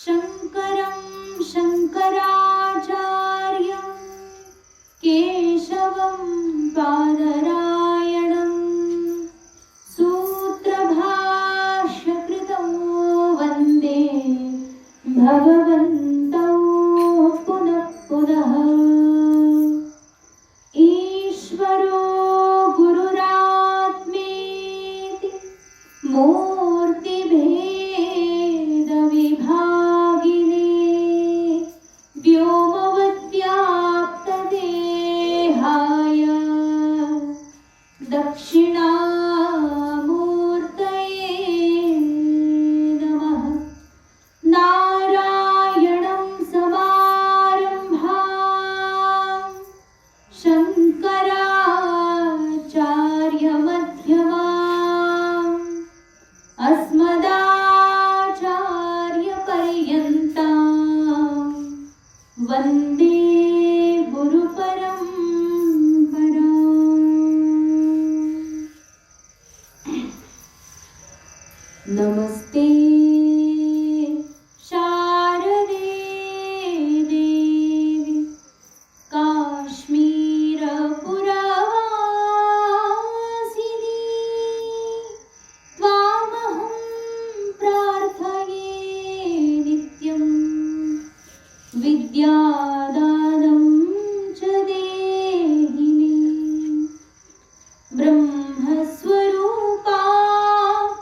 शङ्करं शङ्कराचार्यं केशवं बादरायणं सूत्रभाष्यकृतौ वन्दे भगवन्तौ पुनः पुनः। ईश्वरो गुरुरात्मेति मूर्तिभेदविभागिने व्योमवद्व्याप्तदेहाय दक्षिणामूर्तये नमः। नारायणं समारम्भां शङ्कराचार्यमध्यमाम् अस्मदाचार्यपर्यन्तां वन्दे गुरुपरम्पराम्। नमस्ते शारदे देवी काश्मीरपुरवासिनी त्वामहं प्रार्थये नित्यं विद्यादानं च देहि मे। ब्रह्मस्वरूपा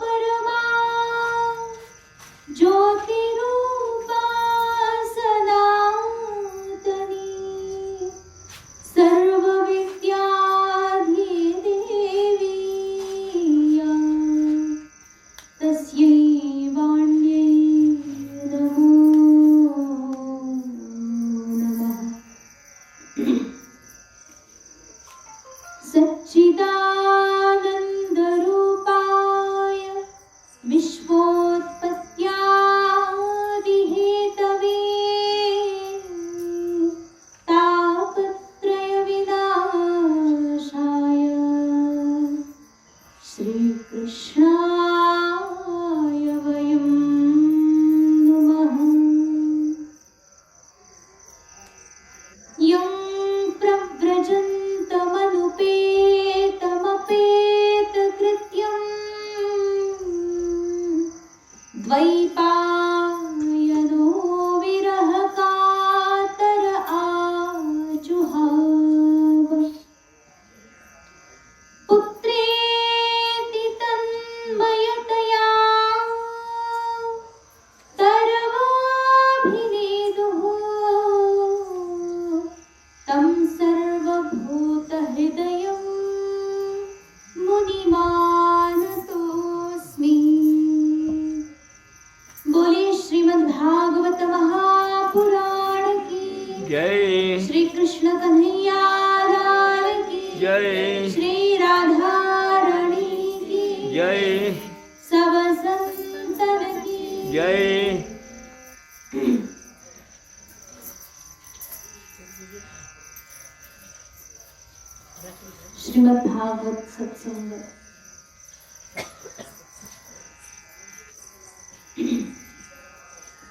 परमा ज्योतिरूपा सनातनी सर्वविद्याधिदेवी तस्यै वाण्यै नमो नमः। सच्चिदानन्दरूपाय विश्वोत्पत्त्यादिहेतवे तापत्रयविनाशाय श्रीकृष्णाय वयं नमः। यं प्रव्रजन्तमनुपेतमपेतकृत्यं द्वैपायनो विरहकातर आजुहाव। पुत्रेति तन्मयतया तरवाभिनेदुः तं सर्वभूतहृदयं मुनिमानतोऽस्मि। बोले श्रीमद्भागवत महापुराण की जय श्री कृष्ण कन्हैया लाल की जय श्री राधा रानी की जय सब संतन की जय। श्रीमद्भागवत सत्संग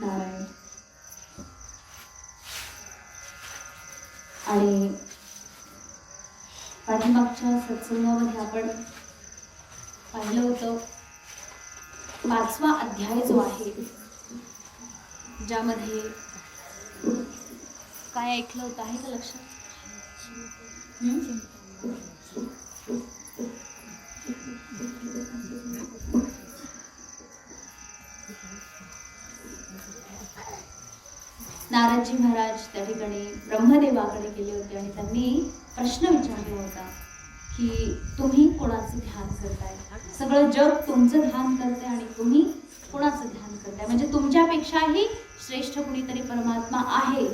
नारायण। आणि पाठीमागच्या सत्संगामध्ये आपण पाहिलं होतं 5वा अध्याय जो आहे ज्यामध्ये काय ऐकलं होतं आहे का लक्षात? नारदजी महाराज त्या ठिकाणी ब्रह्मदेवाकडे गेले होते आणि त्यांनी प्रश्न विचारला होता की तुम्ही कोणाचं ध्यान करताय? सगळं जग तुमचं ध्यान करते आणि तुम्ही कोणाचं ध्यान करताय? म्हणजे तुमच्यापेक्षाही श्रेष्ठ कुणीतरी परमात्मा आहे.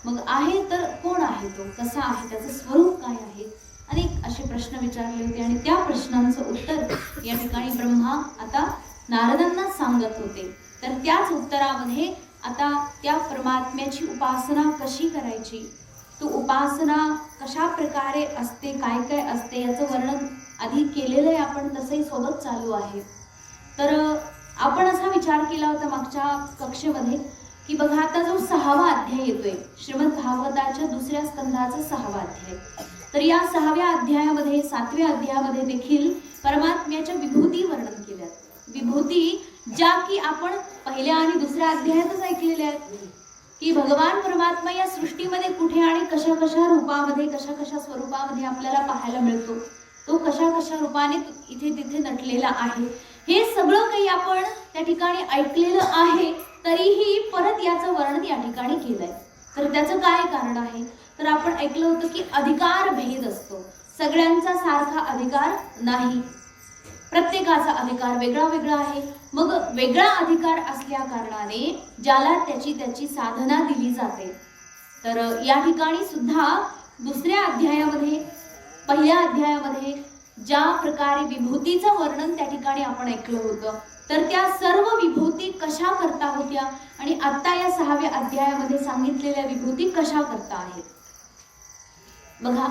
मग आहे तर कोण आहे तो? कसा आहे? त्याचं स्वरूप काय आहे? अनेक असे प्रश्न विचारले होते आणि त्या प्रश्नांचं उत्तर या ठिकाणी ब्रह्मा आता नारदांना सांगत होते. तर त्याच उत्तरामध्ये आता त्या परमात्म्याची उपासना कशी करायची, तो उपासना कशा प्रकारे असते, काय काय असते याचं वर्णन आधी केलेलं आहे आपण, तसंही सोबत चालू आहे. तर आपण असा विचार केला होता मागच्या कक्षेमध्ये की बघा आता जो 6वा अध्याय येतोय श्रीमद भागवताच्या दुसऱ्या स्कंधाचा 6वा अध्याय, तर या 6व्या अध्यायामध्ये 7व्या अध्यायामध्ये देखील परमात्म्याच्या विभूती वर्णन केल्या. विभूती ज्या की आपण पहिल्या आणि दुसऱ्या अध्यायातच ऐकलेल्या आहेत की भगवान परमात्मा या सृष्टीमध्ये कुठे आणि कशा कशा रूपामध्ये कशा कशा स्वरूपामध्ये आपल्याला पाहायला मिळतो, तो कशा कशा रूपाने इथे तिथे नटलेला आहे. हे सगळं काही आपण त्या ठिकाणी ऐकलेलं आहे, तरीही परत याचं वर्णन या ठिकाणी केलंय. तर त्याचं काय कारण आहे, तर आपण ऐकलं होतं की अधिकार भेद असतो, सगळ्यांचा सारखा अधिकार नाही, प्रत्येकाचा अधिकार वेगळा वेगळा आहे. मग वेगळा अधिकार असल्या कारणाने ज्याला त्याची त्याची साधना दिली जाते. तर या ठिकाणी सुद्धा दुसऱ्या अध्यायामध्ये पहिल्या अध्यायामध्ये ज्या प्रकारे विभूतीचं वर्णन त्या ठिकाणी आपण ऐकलं होतं, तर त्या सर्व विभूती कशा करता होत्या आणि आता या 6व्या अध्यायामध्ये सांगितलेल्या विभूती कशा करता आहेत. बघा,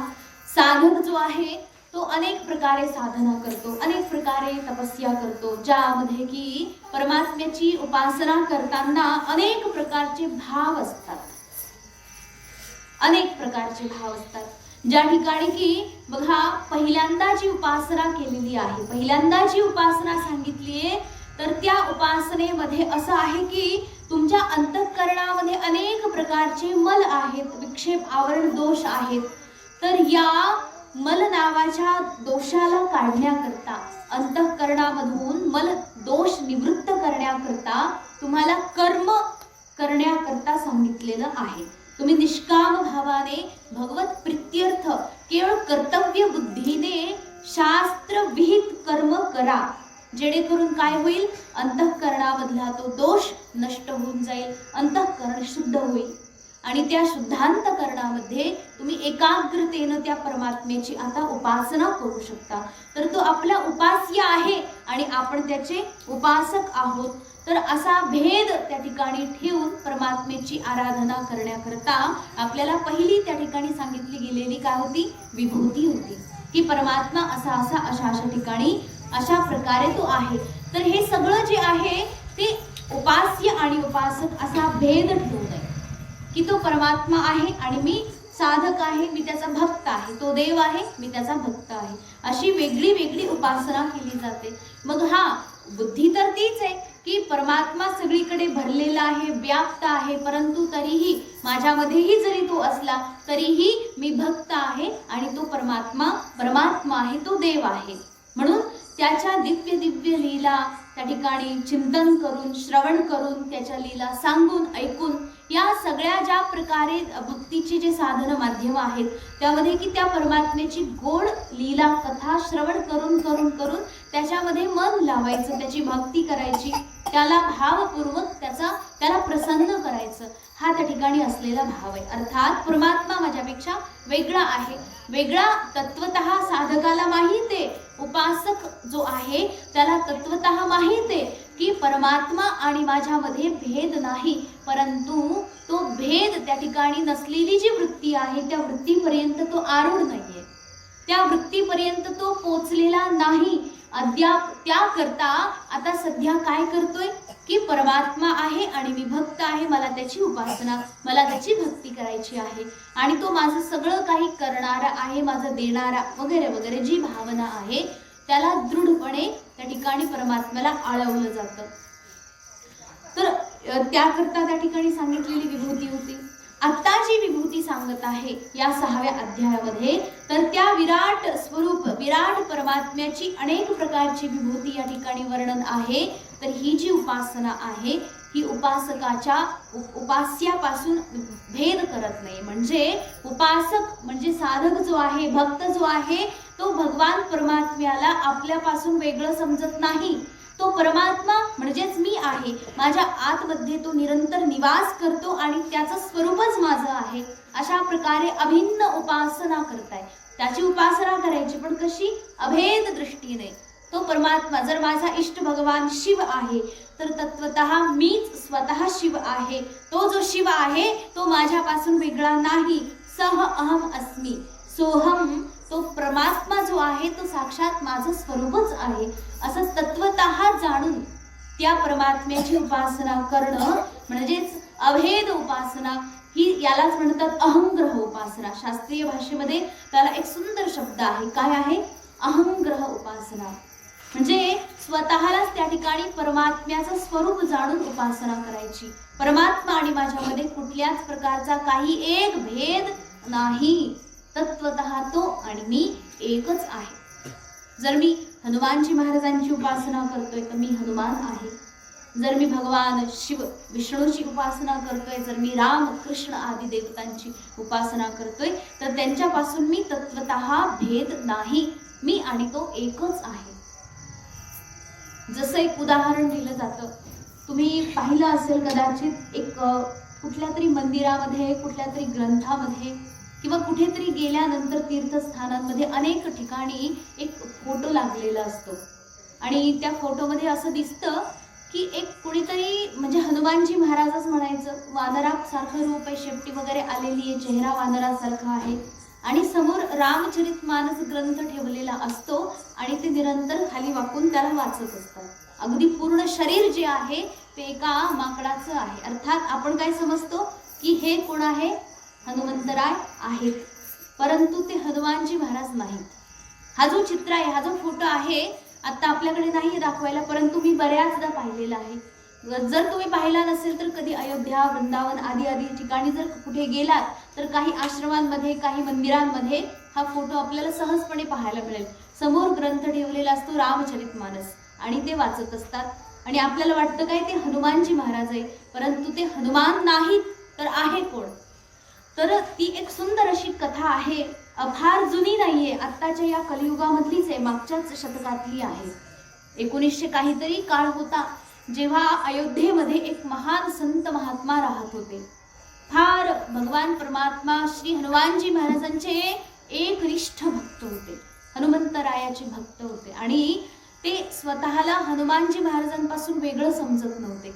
साधक जो आहे तो अनेक प्रकारे साधना करतो, अनेक प्रकारे तपस्या करतो, ज्यामध्ये की परमात्म्याची उपासना करताना अनेक प्रकारचे भाव असतात, अनेक प्रकारचे भाव असतात. ज्या ठिकाणी की बघा पहिल्यांदा जी उपासना केलेली आहे, पहिल्यांदा जी उपासना सांगितली आहे, तर त्या उपासनेमध्ये असं आहे की तुमच्या अंतःकरणामध्ये अनेक प्रकारचे मल आहेत, विक्षेप आवरण दोष आहेत. तर या मल नावाच्या दोषाला काढण्याकरता, अंतःकरणामधून मल दोष निवृत्त करण्याकरता तुम्हाला कर्म करण्याकरता सांगितलेलं आहे. तुम्ही निष्काम भावाने भगवत प्रीत्यर्थ केवळ कर्तव्य बुद्धीने शास्त्र विहित कर्म करा, जेणेकरून काय होईल, अंतःकरणामधला तो दोष नष्ट होऊन जाईल, अंतःकरण शुद्ध होईल आणि त्या शुद्धांतकरणामध्ये तुम्ही एकाग्रतेनं त्या परमात्म्याची आता उपासना करू शकता. तर तो आपला उपास्य आहे आणि आपण त्याचे उपासक आहोत. तर असा भेद त्या ठिकाणी ठेवून परमात्म्याची आराधना करण्याकरता आपल्याला पहिली त्या ठिकाणी सांगितली गेलेली काय होती, विभूती होती, की परमात्मा असा असा अशा अशा ठिकाणी अशा प्रकारे तो आहे. तर हे सगळं जे आहे ते उपास्य आणि उपासक असा भेद ठेवू नये, की तो परमात्मा आहे आणि मी साधक आहे, मी त्याचा भक्त आहे, तो देव आहे, मी त्याचा भक्त आहे, अशी वेगळी वेगळी उपासना केली जाते. मग हा बुद्धी तर तीच आहे की परमात्मा सगळीकडे भरलेला आहे, व्याप्त आहे, परंतु तरीही माझ्यामध्येही जरी तो असला तरीही मी भक्त आहे आणि तो परमात्मा आहे, तो देव आहे. म्हणून त्याच्या दिव्य दिव्य लीला त्या ठिकाणी चिंतन करून, श्रवण करून, त्याच्या लीला सांगून ऐकून, या सगळ्या ज्या प्रकारे भक्तीचे जे साधन माध्यम आहेत त्यामध्ये की त्या परमात्म्याची गोड लीला कथा श्रवण करून करून करून त्याच्यामध्ये मन लावायचं, त्याची भक्ती करायची, त्याला भावपूर्वक त्याला प्रसन्न करायचं, हा त्या ठिकाणी असलेला भाव आहे. अर्थात परमात्मा माझ्यापेक्षा वेगळा आहे, वेगळा तत्वतः साधकाला माहित आहे, उपासक जो आहे त्याला तत्वतः माहित आहे की परमात्मा आणि माझ्यामध्ये भेद नाही, परंतु तो भेद त्या ठिकाणी नसलेली जी वृत्ती आहे त्या वृत्तीपर्यंत तो आरूढ नाहीये, त्या वृत्तीपर्यंत तो पोचलेला नाही अद्याप. त्याकरता आता सध्या काय करतोय की परमात्मा आहे आणि मी भक्त आहे, मला त्याची उपासना, मला त्याची भक्ती करायची आहे आणि तो माझं सगळं काही करणारा आहे, माझं देणारा वगैरे वगैरे जी भावना आहे त्याला दृढपणे त्या ठिकाणी परमात्म्याला आळवलं जातं. तर त्याकरता त्या ठिकाणी सांगितलेली विभूती होती. आता जी विभूती सांगत आहे या 6व्या अध्यायामध्ये, तर त्या विराट स्वरूप विराट परमात्म्याची अनेक प्रकारची विभूती या ठिकाणी वर्णन आहे. तर ही जी उपासना आहे ही उपासकाच्या उपास्यापासून भेद करत नाही. म्हणजे उपासक म्हणजे साधक जो आहे, भक्त जो आहे, तो भगवान परमात्म्याला आपल्यापासून वेगळं समजत नाही. तो परमात्मा म्हणजेच मी आहे, माझ्या आतमध्ये तो निरंतर निवास करतो आणि त्याचं स्वरूपच माझं आहे, अशा प्रकारे अभिन्न उपासना करताय. त्याची उपासना करायची पण कशी, अभेद दृष्टीने. तो परमात्मा जर माझा इष्ट भगवान शिव आहे तर तत्वतः मीच स्वतः शिव आहे. तो जो शिव आहे तो माझ्यापासून वेगळा नाही. सह अहम अस्मि सोहम, तो परमात्मा जो आहे तो साक्षात माझं स्वरूपच आहे असं तत्वतः जाणून त्या परमात्म्याची उपासना करणं म्हणजेच अभेद उपासना ही यालाच म्हणतात अहंग्रह उपासना. शास्त्रीय भाषेमध्ये त्याला एक सुंदर शब्द आहे. काय आहे? अहंग्रह उपासना. म्हणजे स्वतःलाच त्या ठिकाणी परमात्म्याचं स्वरूप जाणून उपासना करायची. परमात्मा आणि माझ्यामध्ये कुठल्याच प्रकारचा काही एक भेद नाही. तत्वतः तो आणि मी एकच आहे. जर मी हनुमानजी महाराजांची उपासना करतोय तर मी हनुमान आहे. जर मी भगवान शिव विष्णूची उपासना करतोय, जर मी राम कृष्ण आदी देवतांची उपासना करतोय तर त्यांच्यापासून मी तत्वतः भेद नाही. मी आणि तो एकच आहे. जसं एक उदाहरण दिलं जातं, तुम्ही पाहिलं असेल कदाचित, एक कुठल्या तरी मंदिरामध्ये, कुठल्या तरी ग्रंथामध्ये किंवा कुठेतरी गेल्यानंतर तीर्थस्थानांमध्ये अनेक ठिकाणी एक फोटो लागलेला असतो आणि त्या फोटोमध्ये असं दिसतं की एक कोणीतरी, म्हणजे हनुमानजी महाराजच म्हणायचं, वानरासारखं रूप आहे, शेपटी वगैरे आलेली आहे, चेहरा वानरासारखा आहे आणि समोर रामचरितमानस ग्रंथ ठेवलेला असतो आणि ते निरंतर खाली वाकून त्याला वाचत असतात. अगदी पूर्ण शरीर जे आहे ते एका माकडाचं आहे. अर्थात आपण काय समजतो की हे कोण आहे? हनुमंतराय आहेत. परंतु ते हनुमानजी महाराज नाहीत. हा जो चित्र आहे, हा जो फोटो आहे, आता आपल्याकडे नाही दाखवायला, परंतु मी बऱ्याचदा पाहिलेला आहे. जर तुम्ही पाहिला नसेल तर कधी अयोध्या, वृंदावन आदी आदी ठिकाणी जर कुठे गेलात तर काही आश्रमांमध्ये, काही मंदिरांमध्ये हा फोटो आपल्याला सहजपणे पाहायला मिळेल. समोर ग्रंथ ठेवलेला असतो रामचरितमानस आणि ते वाचत असतात आणि आपल्याला वाटतं काय ते हनुमानजी महाराज आहे, परंतु ते हनुमान नाहीत. तर आहे कोण? तर ती एक सुंदर अशी कथा आहे. फार जुनी नाहीये, आत्ताच्या या कलियुगामधलीच आहे, मागच्याच शतकातली आहे. 1900 काहीतरी काळ होता जेव्हा अयोध्येमध्ये एक महान संत महात्मा राहत होते. फार भगवान परमात्मा श्री हनुमानजी महाराजांचे एकनिष्ठ भक्त होते, हनुमंतरायाचे भक्त होते आणि ते स्वतःला हनुमानजी महाराजांपासून वेगळं समजत नव्हते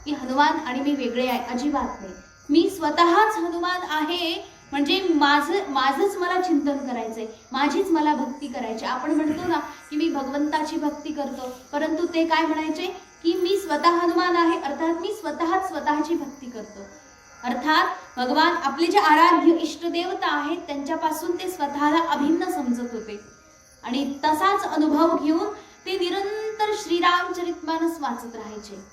की हनुमान आणि मी वेगळे आहे. अजिबात नाही. मी स्वतःच हनुमान आहे, म्हणजे माझंच मला चिंतन करायचंय, माझीच मला भक्ती करायची. आपण म्हणतो ना की मी भगवंताची भक्ती करतो, परंतु ते काय म्हणायचे की मी स्वतः हनुमान आहे, अर्थात मी स्वतःची भक्ती करतो. अर्थात भगवान आपले जे आराध्य इष्टदेवता आहेत त्यांच्यापासून ते स्वतःला अभिन्न समजत होते आणि तसाच अनुभव घेऊन ते निरंतर श्रीरामचरितमानस वाचत राहायचे.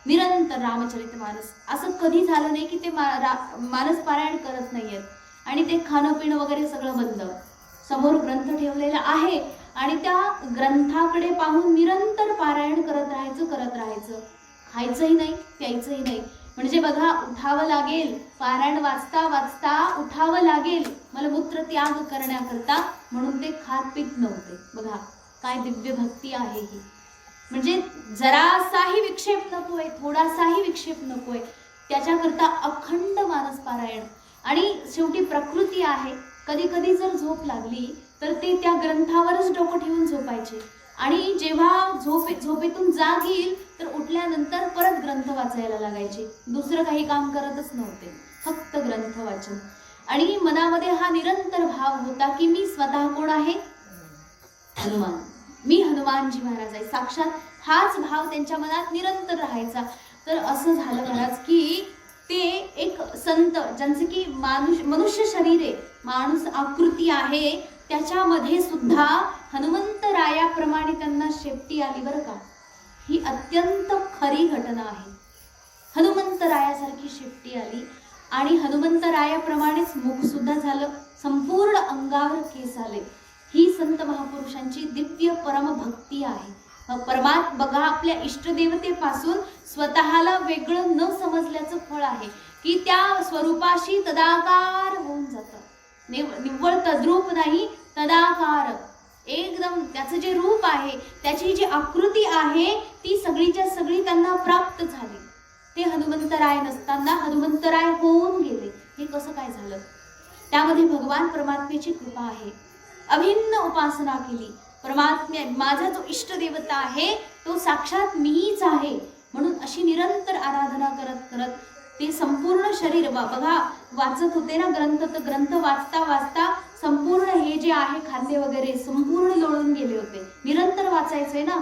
निरंतर रामचरितमानस. असं कधी झालं नाही की ते मानस पारायण करत नाहीयेत आणि ते खाणं पिणं वगैरे सगळं बंद. समोर ग्रंथ ठेवलेला आहे आणि त्या ग्रंथाकडे पाहून निरंतर पारायण करत राहायचं. खायचंही नाही, प्यायचंही नाही. म्हणजे बघा, उठावं लागेल, पारायण वाचता वाचता उठावं लागेल मलमूत्र त्याग करण्याकरता, म्हणून ते खात पित नव्हते. बघा काय दिव्य भक्ती आहे ही. म्हणजे जरासाही विक्षेप नकोय, थोडासाही विक्षेप नकोय, त्याच्याकरता अखंड मानस पारायण. आणि शेवटी प्रकृती आहे, कधी कधी जर झोप लागली तर ते त्या ग्रंथावरच डोकं ठेवून झोपायचे आणि जेव्हा झोपेतून जाग येईल तर उठल्यानंतर परत ग्रंथ वाचायला लागायचे. दुसरं काही काम करतच नव्हते, फक्त ग्रंथ वाचन. आणि मनामध्ये हा निरंतर भाव होता की मी स्वतः कोण आहे? हनुमान. मी हनुमानजी महाराज आहे. साक्षात हाच भाव त्यांच्या मनात निरंतर राहायचा. तर असं झालं महाराज की ते एक संत, ज्यांचे की मनुष्य शरीर आहे, माणूस आकृती आहे, त्याच्यामध्ये सुद्धा हनुमंतरायाप्रमाणे त्यांना शेपटी आली. बरं का, ही अत्यंत खरी घटना आहे. हनुमंतरायासारखी शेपटी आली आणि हनुमंतरायाप्रमाणेच मुख सुद्धा झालं, संपूर्ण अंगावर केस आले. ही संत महापुरुषांची दिव्य परम भक्ती आहे. बघा, आपल्या इष्टदेवतेपासून स्वतःला वेगळं न समजल्याचं फळ आहे की त्या स्वरूपाशी तदाकार होऊन जातं. निव्वळ तद्रूप नाही, तदाकार. एकदम त्याचं जे रूप आहे, त्याची जी आकृती आहे ती सगळीच्या सगळी त्यांना प्राप्त झाली. ते हनुमंतराय नसताना हनुमंतराय होऊन गेले. हे कसं काय झालं? त्यामध्ये भगवान परमात्म्याची कृपा आहे. अभिन्न उपासना केली. परमात्म्या, माझा जो इष्ट देवता आहे तो साक्षात मीच आहे, म्हणून अशी निरंतर आराधना करत करत ते संपूर्ण शरीर, बघा वाचत होते ना ग्रंथ, तर ग्रंथ वाचता वाचता संपूर्ण हे जे आहे खांदे वगैरे संपूर्ण लोळून गेले होते. निरंतर वाचायचंय ना,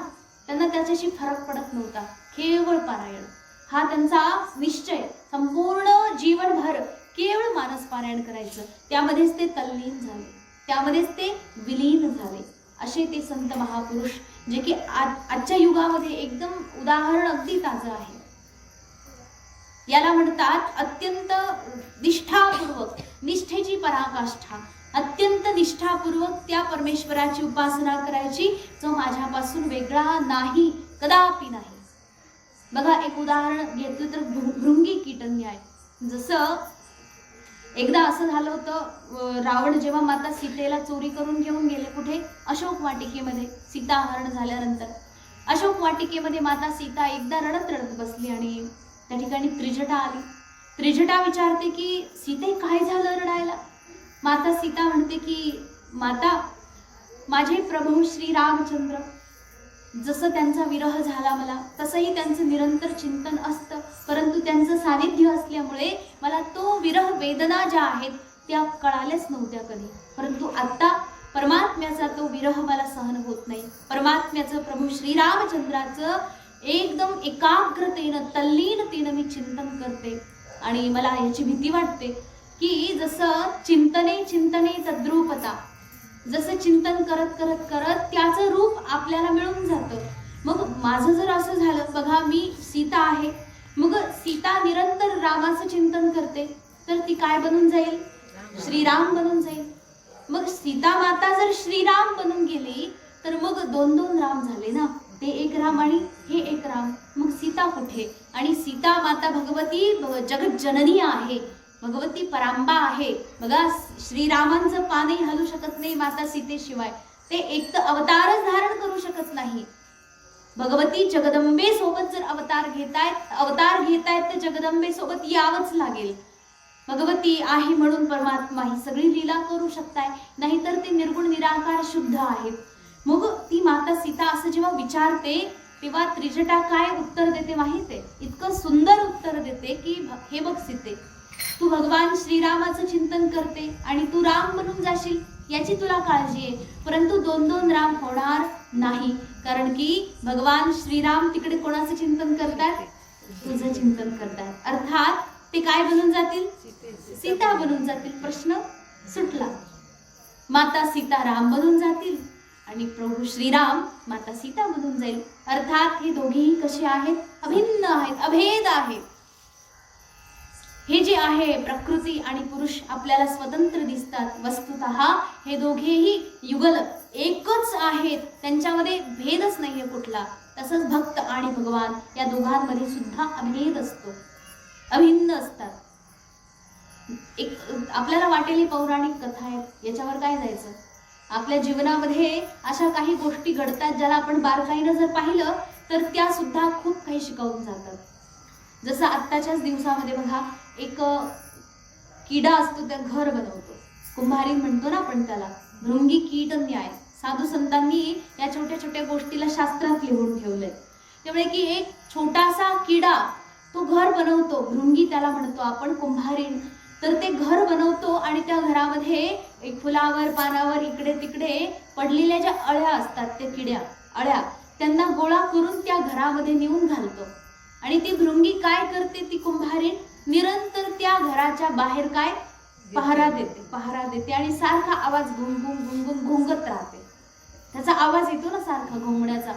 त्यांना त्याच्याशी फरक पडत नव्हता. केवळ पारायण हा त्यांचा निश्चय. संपूर्ण जीवनभर केवळ मानस पारायण करायचं, त्यामध्येच ते तल्लीन झाले, त्यामध्येच ते विलीन झाले. असे ते संत महापुरुष जे की आजच्या युगामध्ये एकदम उदाहरण अगदी ताजं आहे. याला म्हणतात अत्यंत निष्ठापूर्वक, निष्ठेची पराकाष्ठा, अत्यंत निष्ठापूर्वक त्या परमेश्वराची उपासना करायची जो माझ्यापासून वेगळा नाही, कदापि नाही. बघा, एक उदाहरण घेतलं तर भृंगी कीटन्याय. जसं एकदा असं झालं होतं, रावण जेव्हा माता सीतेला चोरी करून घेऊन गेले, कुठे? अशोक वाटिकेमध्ये. सीता हरण झाल्यानंतर अशोक वाटिकेमध्ये माता सीता एकदा रडत रडत बसली आणि त्या ठिकाणी त्रिजटा आली. त्रिजटा विचारते की सीते काय झालं रडायला? माता सीता म्हणते की माता, माझे प्रभू श्री रामचंद्र, जसं त्यांचा विरह झाला मला, तसंही त्यांचं निरंतर चिंतन असतं, परंतु त्यांचं सानिध्य असल्यामुळे मला तो विरह वेदना ज्या आहेत त्या कळाल्याच नव्हत्या कधी. परंतु आता परमात्म्याचा तो विरह मला सहन होत नाही. परमात्म्याचं, प्रभू श्रीरामचंद्राचं एकदम एकाग्रतेनं, तल्लीनतेनं मी चिंतन करते आणि मला याची भीती वाटते की जसं चिंतने चिंतने तद्रूपता, जसं चिंतन करत करत करत त्याचं रूप आपल्याला मिळून जातं. मग माझं जर असं झालं, बघा मी सीता आहे, मग सीता निरंतर रामाचं चिंतन करते, तर ती काय बनून जाईल? श्रीराम बनून जाईल. मग सीता माता जर श्रीराम बनून गेली तर मग दोन दोन राम झाले ना, ते एक राम आणि हे एक राम. मग सीता कुठे? आणि सीता माता भगवती जगत जननी आहे, भगवती परांबा आहे. बघा, श्रीरामांचं पानही हलू शकत नाही माता सीतेशिवाय, ते एक तर अवतारच धारण करू शकत नाही. भगवती जगदंबे सोबत जर अवतार घेतायत तर जगदंबे सोबत यावंच लागेल. भगवती आहे म्हणून परमात्मा ही सगळी लीला करू शकताय, नाहीतर ते निर्गुण निराकार शुद्ध आहेत. मग ती माता सीता असं जेव्हा विचारते तेव्हा त्रिजटा काय उत्तर देते माहितीये? इतकं सुंदर उत्तर देते की हे बघ सीते, तू भगवान श्रीरामाचं चिंतन करते आणि तू राम बनून जाशील याची तुला काळजी आहे, परंतु दोन दोन राम होणार नाही. कारण की भगवान श्रीराम तिकडे कोणाचं चिंतन करतात? तुझं चिंतन करतात. अर्थात ते काय बनून जातील? सीता बनून जातील. प्रश्न सुटला. माता सीता राम बनून जातील आणि प्रभू श्रीराम माता सीता बनून जाईल. अर्थात हे दोघेही कसे आहेत? अभिन्न आहेत, अभेद आहेत. हे जे आहे प्रकृती आणि पुरुष आपल्याला स्वतंत्र दिसतात, वस्तुतः हे दोघेही युगल एकच आहेत, त्यांच्यामध्ये भेदच नाहीये कुठला. तसंच भक्त आणि भगवान या दोघांमध्ये सुद्धा अभेद असतो, अभिन्न असतात. एक आपल्याला वाटेल पौराणिक कथा आहेत, याच्यावर काय जायचं? आपल्या जीवनामध्ये अशा काही गोष्टी घडतात ज्याला आपण बारकाईनं जर पाहिलं तर त्या सुद्धा खूप काही शिकवून जातात. जसं आत्ताच्याच दिवसामध्ये बघा, एक किडा असतो, त्या घर बनवतो, कुंभारी म्हणतो ना आपण त्याला, भृंगी कीट न्याय. साधू संतांनी या छोट्या छोट्या गोष्टीला शास्त्रात लिहून ठेवलंय. त्यामुळे की एक छोटासा किडा तो घर बनवतो, भृंगी त्याला म्हणतो आपण, कुंभारीण. तर ते घर बनवतो आणि त्या घरामध्ये एक फुलावर पानावर इकडे तिकडे पडलेल्या ज्या अळ्या असतात, त्या किड्या अळ्या त्यांना गोळा करून त्या घरामध्ये नेऊन घालतो. आणि ती भृंगी काय करते? ती कुंभारीण निरंतर त्या घराच्या बाहेर काय पहारा देते आणि सारखा आवाज घुंगून घुंगत राहते. त्याचा आवाज येतो ना सारखा घुंगण्याचा.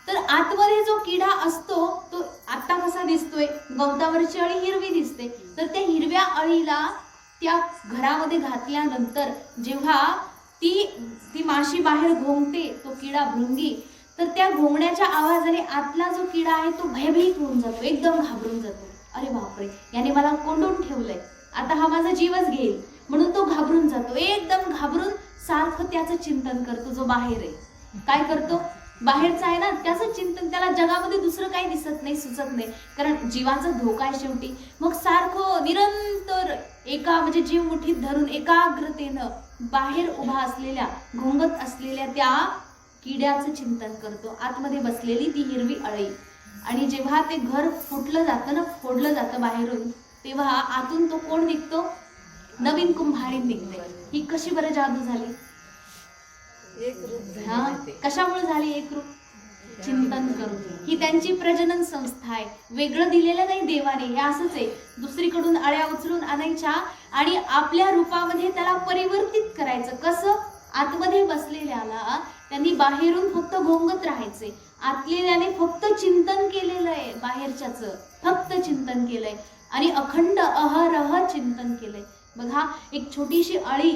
तर आतमध्ये जो किडा असतो तो आता कसा दिसतोय? गवतावरची अळी हिरवी दिसते. तर त्या हिरव्या अळीला त्या घरामध्ये घातल्यानंतर जेव्हा ती माशी बाहेर घोंगते, तो किडा भृंगी, तर त्या घोंगण्याच्या आवाजाने आतला जो किडा आहे तो भयभीत होऊन जातो, एकदम घाबरून जातो. अरे बापरे, याने मला कोंडून ठेवलंय, आता हा माझा जीवच घेईल, म्हणून तो घाबरून जातो. एकदम घाबरून सारखं त्याचं चिंतन करतो. जो बाहेर आहे काय करतो? बाहेरचा आहे ना, त्याचं चिंतन, त्याला जगामध्ये दुसरं काही दिसत नाही, सुचत नाही, कारण जीवाचा धोका आहे शेवटी. मग सारखं निरंतर म्हणजे जीव मुठीत धरून एकाग्रतेनं बाहेर उभा असलेल्या, घोंगत असलेल्या त्या किड्याचं चिंतन करतो, आतमध्ये बसलेली ती हिरवी अळी. आणि जेव्हा ते घर फोडलं जातं बाहेरून, तेव्हा आतून तो कोण निघतो? नवीन कुंभारीण निघते. ही कशी बरं जादू झाली? एक रूप कशामुळे झाली एक रूप? चिंतन चिंतन करून. ही त्यांची प्रजनन संस्था आहे, वेगळं दिलेलं नाही देवाने. हे असंच आहे, दुसरीकडून अळ्या उचलून आणायच्या आणि आपल्या रूपामध्ये त्याला परिवर्तित करायचं. कसं? आतमध्ये बसलेल्याला त्यांनी बाहेरून फक्त भोंगत राहायचे, आतलेल्याने फक्त चिंतन केलेलं आहे, बाहेरच्याच फक्त चिंतन केलंय आणि अखंड अहरह चिंतन केलंय. बघा, एक छोटीशी अळी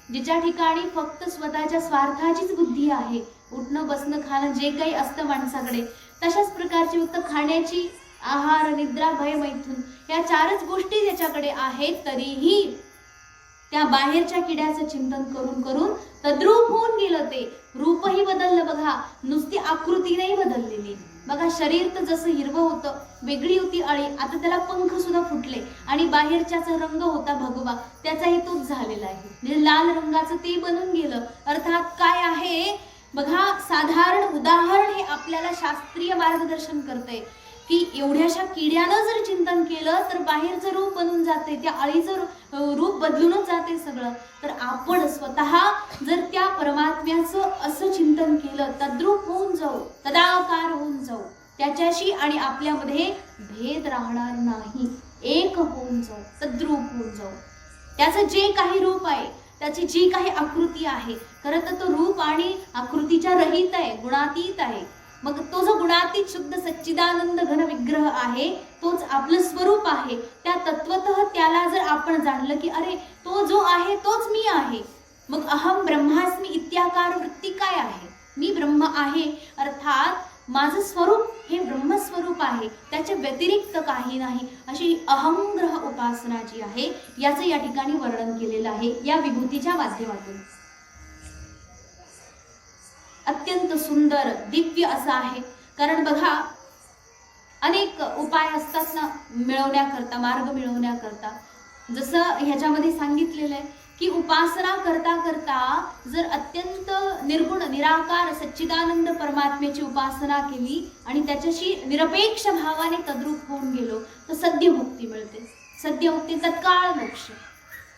जिच्या ठिकाणी फक्त स्वतःच्या स्वार्थाचीच बुद्धी आहे, उठणं बसणं खाणं जे काही असतं माणसाकडे, तशाच प्रकारची फक्त खाण्याची, आहार, निद्रा, भय, मैथुन या चारच गोष्टी त्याच्याकडे आहेत, तरीही त्या बाहेरच्या किड्याचं चिंतन करून करून तद्रूप होऊन गेलं. ते रूपही बदललं. बघा, नुसती आकृती नाही बदललेली. बघा, शरीर तर जसं हिरवं होतं, वेगळी होती अळी, आता त्याला पंख सुद्धा फुटले आणि बाहेरच्याचा रंग होता भगवा, त्याचाही तोच झालेला आहे, म्हणजे लाल रंगाचं ते बनून गेलं. अर्थात काय आहे बघा, साधारण उदाहरण हे आपल्याला शास्त्रीय मार्गदर्शन करते की एवढ्याशा किड्यानं जर चिंतन केलं तर बाहेरचं रूप बनून जाते, त्या अळीचं रूप बदलूनच जाते सगळं. तर आपण स्वतः जर त्या परमात्म्याचं असं चिंतन केलं, तद्रूप होऊन जाऊ, तदाकार होऊन जाऊ, त्याच्याशी आणि आपल्यामध्ये भेद राहणार नाही, एक होऊन जाऊ, तद्रूप होऊन जाऊ. त्याचं जे काही रूप आहे, त्याची जी काही आकृती आहे, खरं तर तो रूप आणि आकृतीच्या रहित आहे, गुणातीत आहे. मग तो जो गुणातीत शुद्ध सच्चिदानंद घन विग्रह आहे, तोच आपलं स्वरूप आहे. त्या तत्वतः त्याला जर आपण जाणलं की अरे तो जो आहे तोच मी आहे, मग अहम ब्रह्मास्मी इत्याकार वृत्ती काय आहे? मी ब्रह्म आहे, अर्थात माझं स्वरूप हे ब्रह्मस्वरूप आहे, त्याच्या व्यतिरिक्त काही नाही, अशी अहंग्रह उपासना जी आहे याचं या ठिकाणी वर्णन केलेलं आहे या विभूतीच्या माध्यमातून. अत्यंत सुंदर दिव्य असं आहे. कारण बघा, अनेक उपाय असतात ना मिळवण्याकरता, मार्ग मिळवण्याकरता. जसं ह्याच्यामध्ये सांगितलेलं आहे की उपासना करता करता जर अत्यंत निर्गुण निराकार सच्चिदानंद परमात्म्याची उपासना केली आणि त्याच्याशी निरपेक्ष भावाने तद्रूप होऊन गेलो तर सद्यमुक्ती मिळते. सद्यमुक्ती तत्काळ मोक्ष.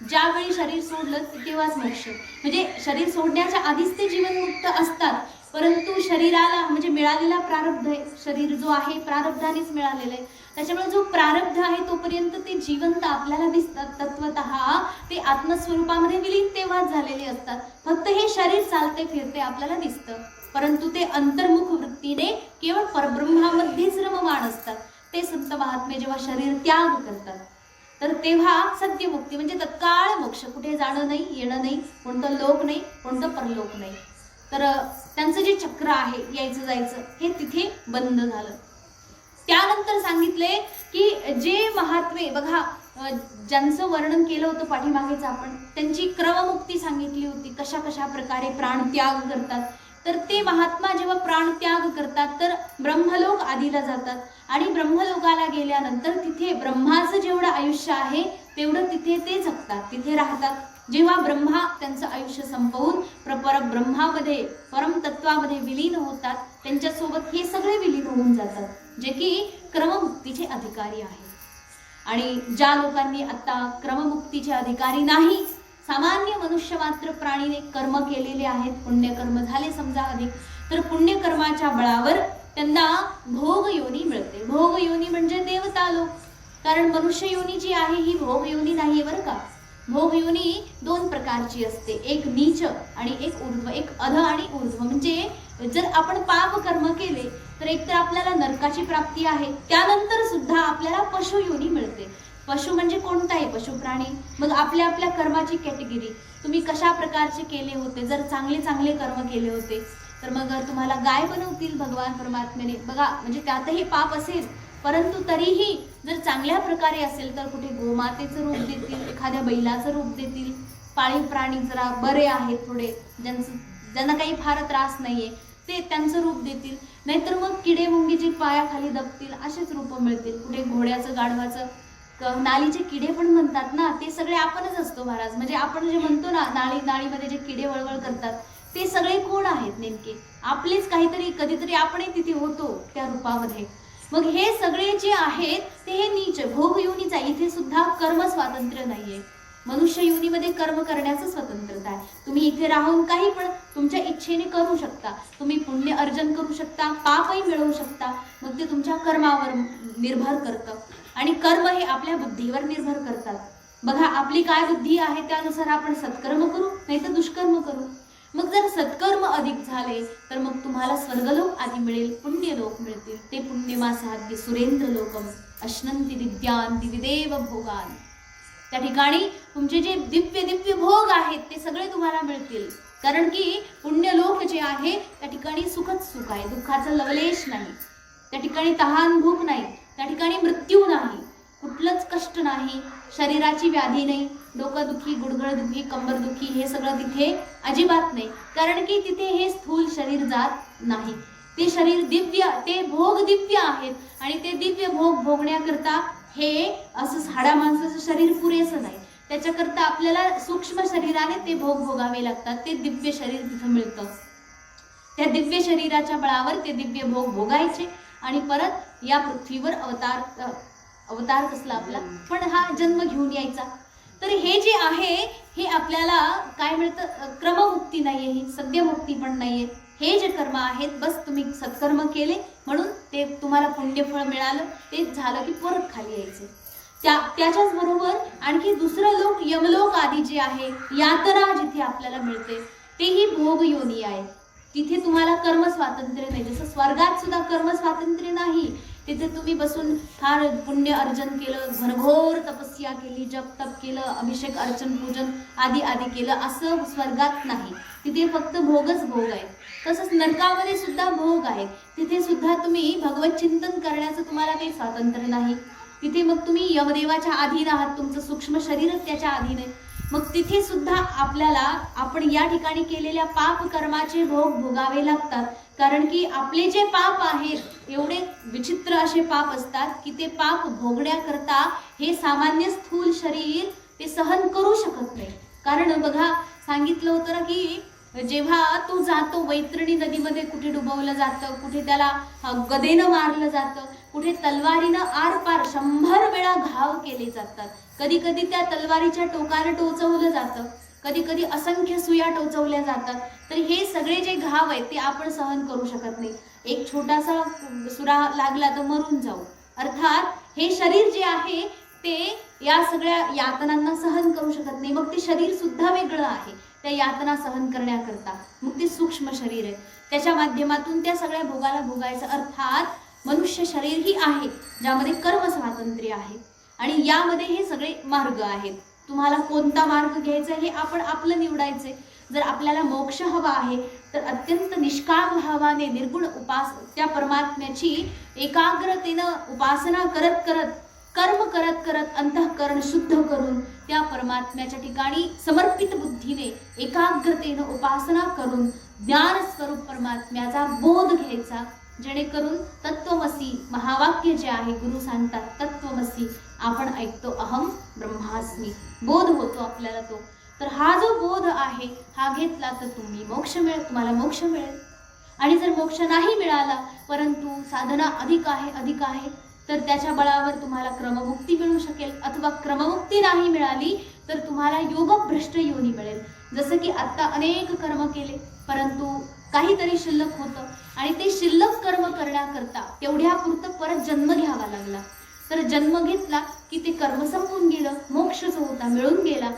ज्यावेळी शरीर सोडलं तेव्हाच मोक्ष. म्हणजे शरीर सोडण्याच्या आधीच ते जीवनमुक्त असतात, परंतु शरीराला म्हणजे मिळालेला प्रारब्ध आहे, शरीर जो आहे प्रारब्धानेच मिळालेलं आहे, त्याच्यामुळे जो प्रारब्ध आहे तोपर्यंत ते जिवंत आपल्याला दिसतात. तत्वतः ते आत्मस्वरूपामध्ये विलीन तेव्हाच झालेले असतात. फक्त हे शरीर चालते फिरते आपल्याला दिसतं, परंतु ते अंतर्मुख वृत्तीने केवळ परब्रह्मामध्येच रममाण असतात. ते संत महात्मे जेव्हा शरीर त्याग करतात तर तेव्हा सत्यमुक्ती म्हणजे तत्काळ मोक्ष. कुठे जाणं नाही, येणं नाही, कोणतं लोक नाही, कोणतं परलोक नाही. तर त्यांचं जे चक्र आहे यायचं जायचं हे तिथे बंद झालं. त्यानंतर सांगितले की जे महात्मे बघा, ज्यांचं वर्णन केलं होतं पाठीमागेच आपण, त्यांची क्रममुक्ती सांगितली होती, कशा कशा प्रकारे प्राणत्याग करतात. तर ते महात्मा जेव्हा प्राणत्याग करतात तर ब्रह्मलोक आधीला जातात आणि ब्रह्मलोकाला गेल्यानंतर तिथे ब्रह्माचं जेवढं आयुष्य आहे तेवढं तिथे ते जगतात, तिथे राहतात. जेव्हा ब्रह्मा त्यांचं आयुष्य संपवून परब्रह्मामध्ये परमतत्वामध्ये विलीन होतात, त्यांच्यासोबत हे सगळे विलीन होऊन जातात, जे की क्रममुक्तीचे अधिकारी आहेत. आणि ज्या लोकांनी आता क्रममुक्तीचे अधिकारी नाही, सामान्य मनुष्य मात्र प्राणीने कर्म केलेले आहेत, पुण्यकर्म झाले समजा अधिक, तर पुण्यकर्माच्या बळावर त्यांना भोग योनी मिळते. भोग योनी म्हणजे देवता लोक. कारण मनुष्य योनी जी आहे ही भोग योनी नाहीये बरं का. भोग योनी दोन प्रकारची असते, एक नीच आणि एक ऊर्ध्व, एक अध आणि ऊर्ध्व. म्हणजे जर आपण पाप कर्म केले तर एक तर आपल्याला नरकाची प्राप्ती आहे, त्यानंतर सुद्धा आपल्याला पशु योनी मिळते. पशु म्हणजे कोणताही पशु प्राणी. मग आपल्या आपल्या कर्माची कॅटेगरी, तुम्ही कशा प्रकारचे केले होते. जर चांगले चांगले कर्म केले होते तर मग तुम्हाला गाय बनवतील भगवान परमात्म्याने. बघा, म्हणजे त्यातही पाप असेल, परंतु तरीही जर चांगल्या प्रकारे असेल तर कुठे गोमातेचं रूप देतील, एखाद्या बैलाचं रूप देतील. पाळीव प्राणी जरा बरे आहेत थोडे, ज्यांना काही फार त्रास नाहीये, ते त्यांचं रूप देतील. नाहीतर मग किडे मुंगीचे पायाखाली दबतील असेच रूप मिळतील. कुठे घोड्याचं, गाढवाचं, नालीचे किडे पण म्हणतात ना, ते सगळे आपणच असतो महाराज. म्हणजे आपण जे म्हणतो ना, नाळीमध्ये जे किडे वळवळ करतात ते सगळे कोण आहेत नेमके? आपलेच काहीतरी, कधीतरी आपणही तिथे होतो त्या रूपामध्ये. मग हे सगळे जे आहेत ते हे नीच भोग योनीच आहे. इथे सुद्धा कर्म स्वातंत्र्य नाहीये. मनुष्य योनीमध्ये कर्म करण्याचं स्वतंत्रता आहे. तुम्ही इथे राहून काही पण तुमच्या इच्छेने करू शकता. तुम्ही पुण्य अर्जन करू शकता, पापही मिळवू शकता. मग ते तुमच्या कर्मावर निर्भर करतं. आणि कर्म हे आपल्या बुद्धीवर निर्भर करतात. बघा, आपली काय बुद्धी आहे त्यानुसार आपण सत्कर्म करू, नाही तर दुष्कर्म करू. मग जर सत्कर्म अधिक झाले तर मग तुम्हाला स्वर्गलोक आदी मिळेल, पुण्यलोक मिळतील. ते पुण्यमासाद्य सुरेंद्र लोकम अश्नंती दिव्यान दिविदेव भोगान. त्या ठिकाणी तुमचे जे दिव्य दिव्य भोग आहेत ते सगळे तुम्हाला मिळतील. कारण की पुण्यलोक जे आहे त्या ठिकाणी सुखच सुख आहे, दुःखाचा लवलेश नाही. त्या ठिकाणी तहान भूक नाही, त्या ठिकाणी मृत्यू नाही, कुठलंच कष्ट नाही, शरीराची व्याधी नाही, डोकंदुखी, गुडघळदुखी, कंबरदुखी हे सगळं तिथे अजिबात नाही. कारण की तिथे हे स्थूल शरीर जात नाही. ते शरीर दिव्य, ते भोग दिव्य आहेत. आणि ते दिव्य भोग भोगण्याकरता हे असं हाडा माणसाचं शरीर पुरेसं नाही. त्याच्याकरता आपल्याला सूक्ष्म शरीराने ते भोग भोगावे लागतात. ते दिव्य शरीर तिथं मिळतं. त्या दिव्य शरीराच्या बळावर ते दिव्य भोग भोगायचे आणि परत या पृथ्वीवर अवतार कसला आपला, पण हा जन्म घेऊन यायचा. तर हे जे आहे हे आपल्याला काय मिळतं, क्रममुक्ती नाहीये, ही सद्यमुक्ती पण नाहीये. हे जे कर्म आहेत, बस तुम्ही सत्कर्म केले म्हणून ते तुम्हाला पुण्यफळ मिळालं, ते झालं की परत खाली यायचे. त्याच्याच बरोबर आणखी दुसरं लोक, यमलोक आदी जे आहे, यातना जिथे आपल्याला मिळते, तेही भोग योनी आहे. तिथे तुम्हाला कर्म स्वातंत्र्य नाही. जसं स्वर्गात सुद्धा कर्म स्वातंत्र्य नाही. तिथे तुम्ही बसून फार पुण्य अर्जन केलं, घनघोर तपस्या केली, जप तप केलं, अभिषेक अर्चन पूजन आदी आदी केलं, असं स्वर्गात नाही. तिथे फक्त भोगच भोग आहे. तसंच नरकामध्ये सुद्धा भोग आहे. तिथे सुद्धा तुम्ही भगवत चिंतन करण्याचं तुम्हाला काही स्वातंत्र्य नाही. तिथे मग तुम्ही यमदेवाच्या अधीन आहात, तुमचं सूक्ष्म शरीरच त्याच्या अधीन आहे. मग तिथे सुद्धा आपल्याला आपण या ठिकाणी केलेल्या पाप कर्माचे भोग भोगावे लागतात. कारण की आपले जे पाप आहेत एवढे विचित्र असे पाप असतात की ते पाप भोगण्याकरता हे सामान्य स्थूल शरीर ते सहन करू शकत नाही. कारण बघा, सांगितलं होतं ना की जेव्हा तो जातो वैतरणी नदीमध्ये, कुठे डुबवलं जातं, कुठे त्याला गदेनं मारलं जातं, कुठे तलवारीनं आरपार 100 वेळा घाव केले जातात. कधी कधी त्या तलवारीच्या टोकाला टोचवलं जातं, कधी कधी असंख्य सुया टोचवल्या जातात. तर हे सगळे जे घाव आहेत ते आपण सहन करू शकत नाही. एक छोटासा सुरा लागला तर मरून जाऊ. अर्थात हे शरीर जे आहे ते या सगळ्या यातनांना सहन करू शकत नाही. मग ते शरीर सुद्धा वेगळं आहे त्या यातना सहन करण्याकरता. मग ते सूक्ष्म शरीर आहे, त्याच्या माध्यमातून त्या सगळ्या भोगाला भोगायचं. अर्थात मनुष्य शरीर ही आहे ज्यामध्ये कर्म स्वातंत्र्य आहे. आणि यामध्ये हे सगळे मार्ग आहेत. तुम्हाला कोणता मार्ग घ्यायचा हे आपण आपलं निवडायचे. जर आपल्याला मोक्ष हवा आहे तर अत्यंत निष्काम भावाने निर्गुण त्या परमात्म्याची एकाग्रतेनं उपासना करत करत, कर्म करत करत अंतःकरण शुद्ध करून त्या परमात्म्याच्या ठिकाणी समर्पित बुद्धीने एकाग्रतेनं उपासना करून ज्ञान स्वरूप परमात्म्याचा बोध घ्यायचा. जेणेकरून तत्वमसी महावाक्य जे आहे, गुरु सांगतात तत्वमसी, आपण ऐकतो अहम ब्रह्मास्मी, बोध होतो आपल्याला तो. तर हा जो बोध आहे हा घेतला तर तुम्हाला मोक्ष मिळेल. आणि जर मोक्ष नाही मिळाला परंतु साधना अधिक आहे तर त्याच्या बळावर तुम्हाला क्रममुक्ती मिळू शकेल. अथवा क्रममुक्ती नाही मिळाली तर तुम्हाला योगभ्रष्ट योनी मिळेल. जसं की आत्ता अनेक कर्म केले परंतु काहीतरी शिल्लक होतं आणि ते शिल्लक कर्म करण्याकरता तेवढ्यापुरतं परत जन्म घ्यावा लागला. तर जन्म घेतला की ते कर्म संपून गेलं, मोक्ष जो होता मिळून गेला.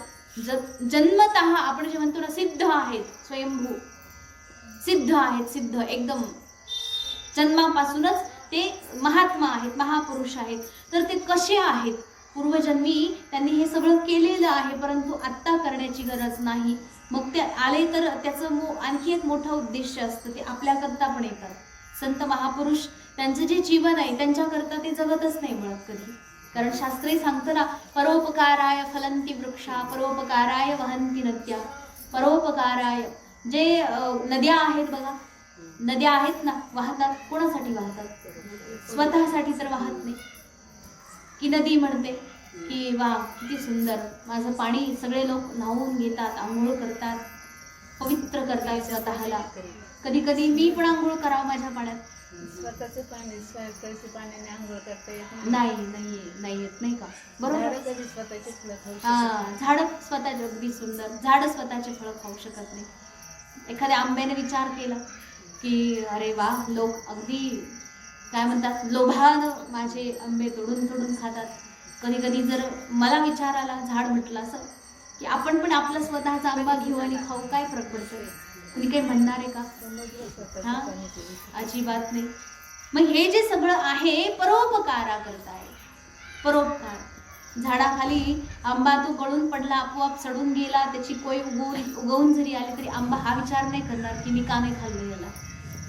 जन्मतः आपण जे म्हणतो ना, सिद्ध आहेत, स्वयंभू सिद्ध आहेत, सिद्ध एकदम जन्मापासूनच ते महात्मा आहेत, महापुरुष आहेत. तर ते कसे आहेत? पूर्वजन्मी त्यांनी हे सगळं केलेलं आहे परंतु आत्ता करण्याची गरज नाही. मग ते आले तर त्याचं आणखी एक मोठं उद्देश असतं, ते आपल्याकरता पण येतात. संत महापुरुष त्यांचं जे जीवन आहे त्यांच्याकरता ते जगतच नाही मुळात कधी. कारण शास्त्री सांगतं ना, परोपकाराय फलंती वृक्षा, परोपकाराय वहंती नद्या. परोपकाराय जे नद्या आहेत बघा, नद्या आहेत ना, वाहतात. कोणासाठी वाहतात? स्वतःसाठी तर वाहत नाही. की नदी म्हणते की वा किती सुंदर माझं पाणी, सगळे लोक न्हावून घेतात, आंघोळ करतात, पवित्र करतात स्वतःला. कधी कधी मी पण आंघोळ करावं माझ्या पाण्यात, स्वतःचे पाणी स्वतःच्या पाण्याने आंघोळ करता येत नाही येत नाही का? बरोबर. झाडं कधी स्वतःचे फळं खाऊ शकत हा, झाड स्वतःचे, अगदी सुंदर, झाड स्वतःचे फळं खाऊ शकत नाही. एखाद्या आंब्याने विचार केला की अरे वा, लोक अगदी काय म्हणतात, लोभानं माझे आंबे तोडून तोडून खातात. कधी कधी जर मला विचार आला, झाड म्हटलं असं की आपण पण आपला स्वतःचा आंबा घेऊ आणि खाऊ, काय फरक पडतोय? कुणी काही म्हणणार आहे का? स्वतःचं हा, पाणी पिऊ. अजिबात नाही. मग हे जे सगळं आहे परोपकारा करताय. परोपकार. झाडाखाली आंबा तो गळून पडला, आपोआप सडून गेला, त्याची कोय उगवून जरी आली तरी आंबा हा विचार नाही करणार की मी का नाही खाल्लं याला.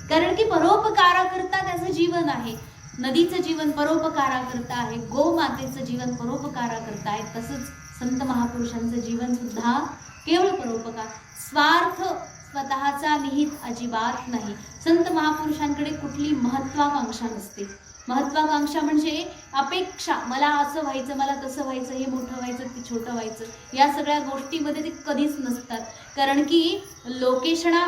कारण की परोपकारा करता त्याचं जीवन आहे. नदीचं जीवन परोपकारा करता आहे, गोमातेचं जीवन परोपकारा करता आहे. तसंच संत महापुरुषांचं जीवन सुद्धा केवळ परोपकार. स्वार्थ स्वतःचा निहित अजिबात नाही. संत महापुरुषांकडे कुठली महत्वाकांक्षा नसते. महत्वाकांक्षा म्हणजे अपेक्षा, मला असं व्हायचं, मला तसं व्हायचं, हे मोठं व्हायचं, ते छोटं व्हायचं, या सगळ्या गोष्टीमध्ये ते कधीच नसतात. कारण की लोकेशणा,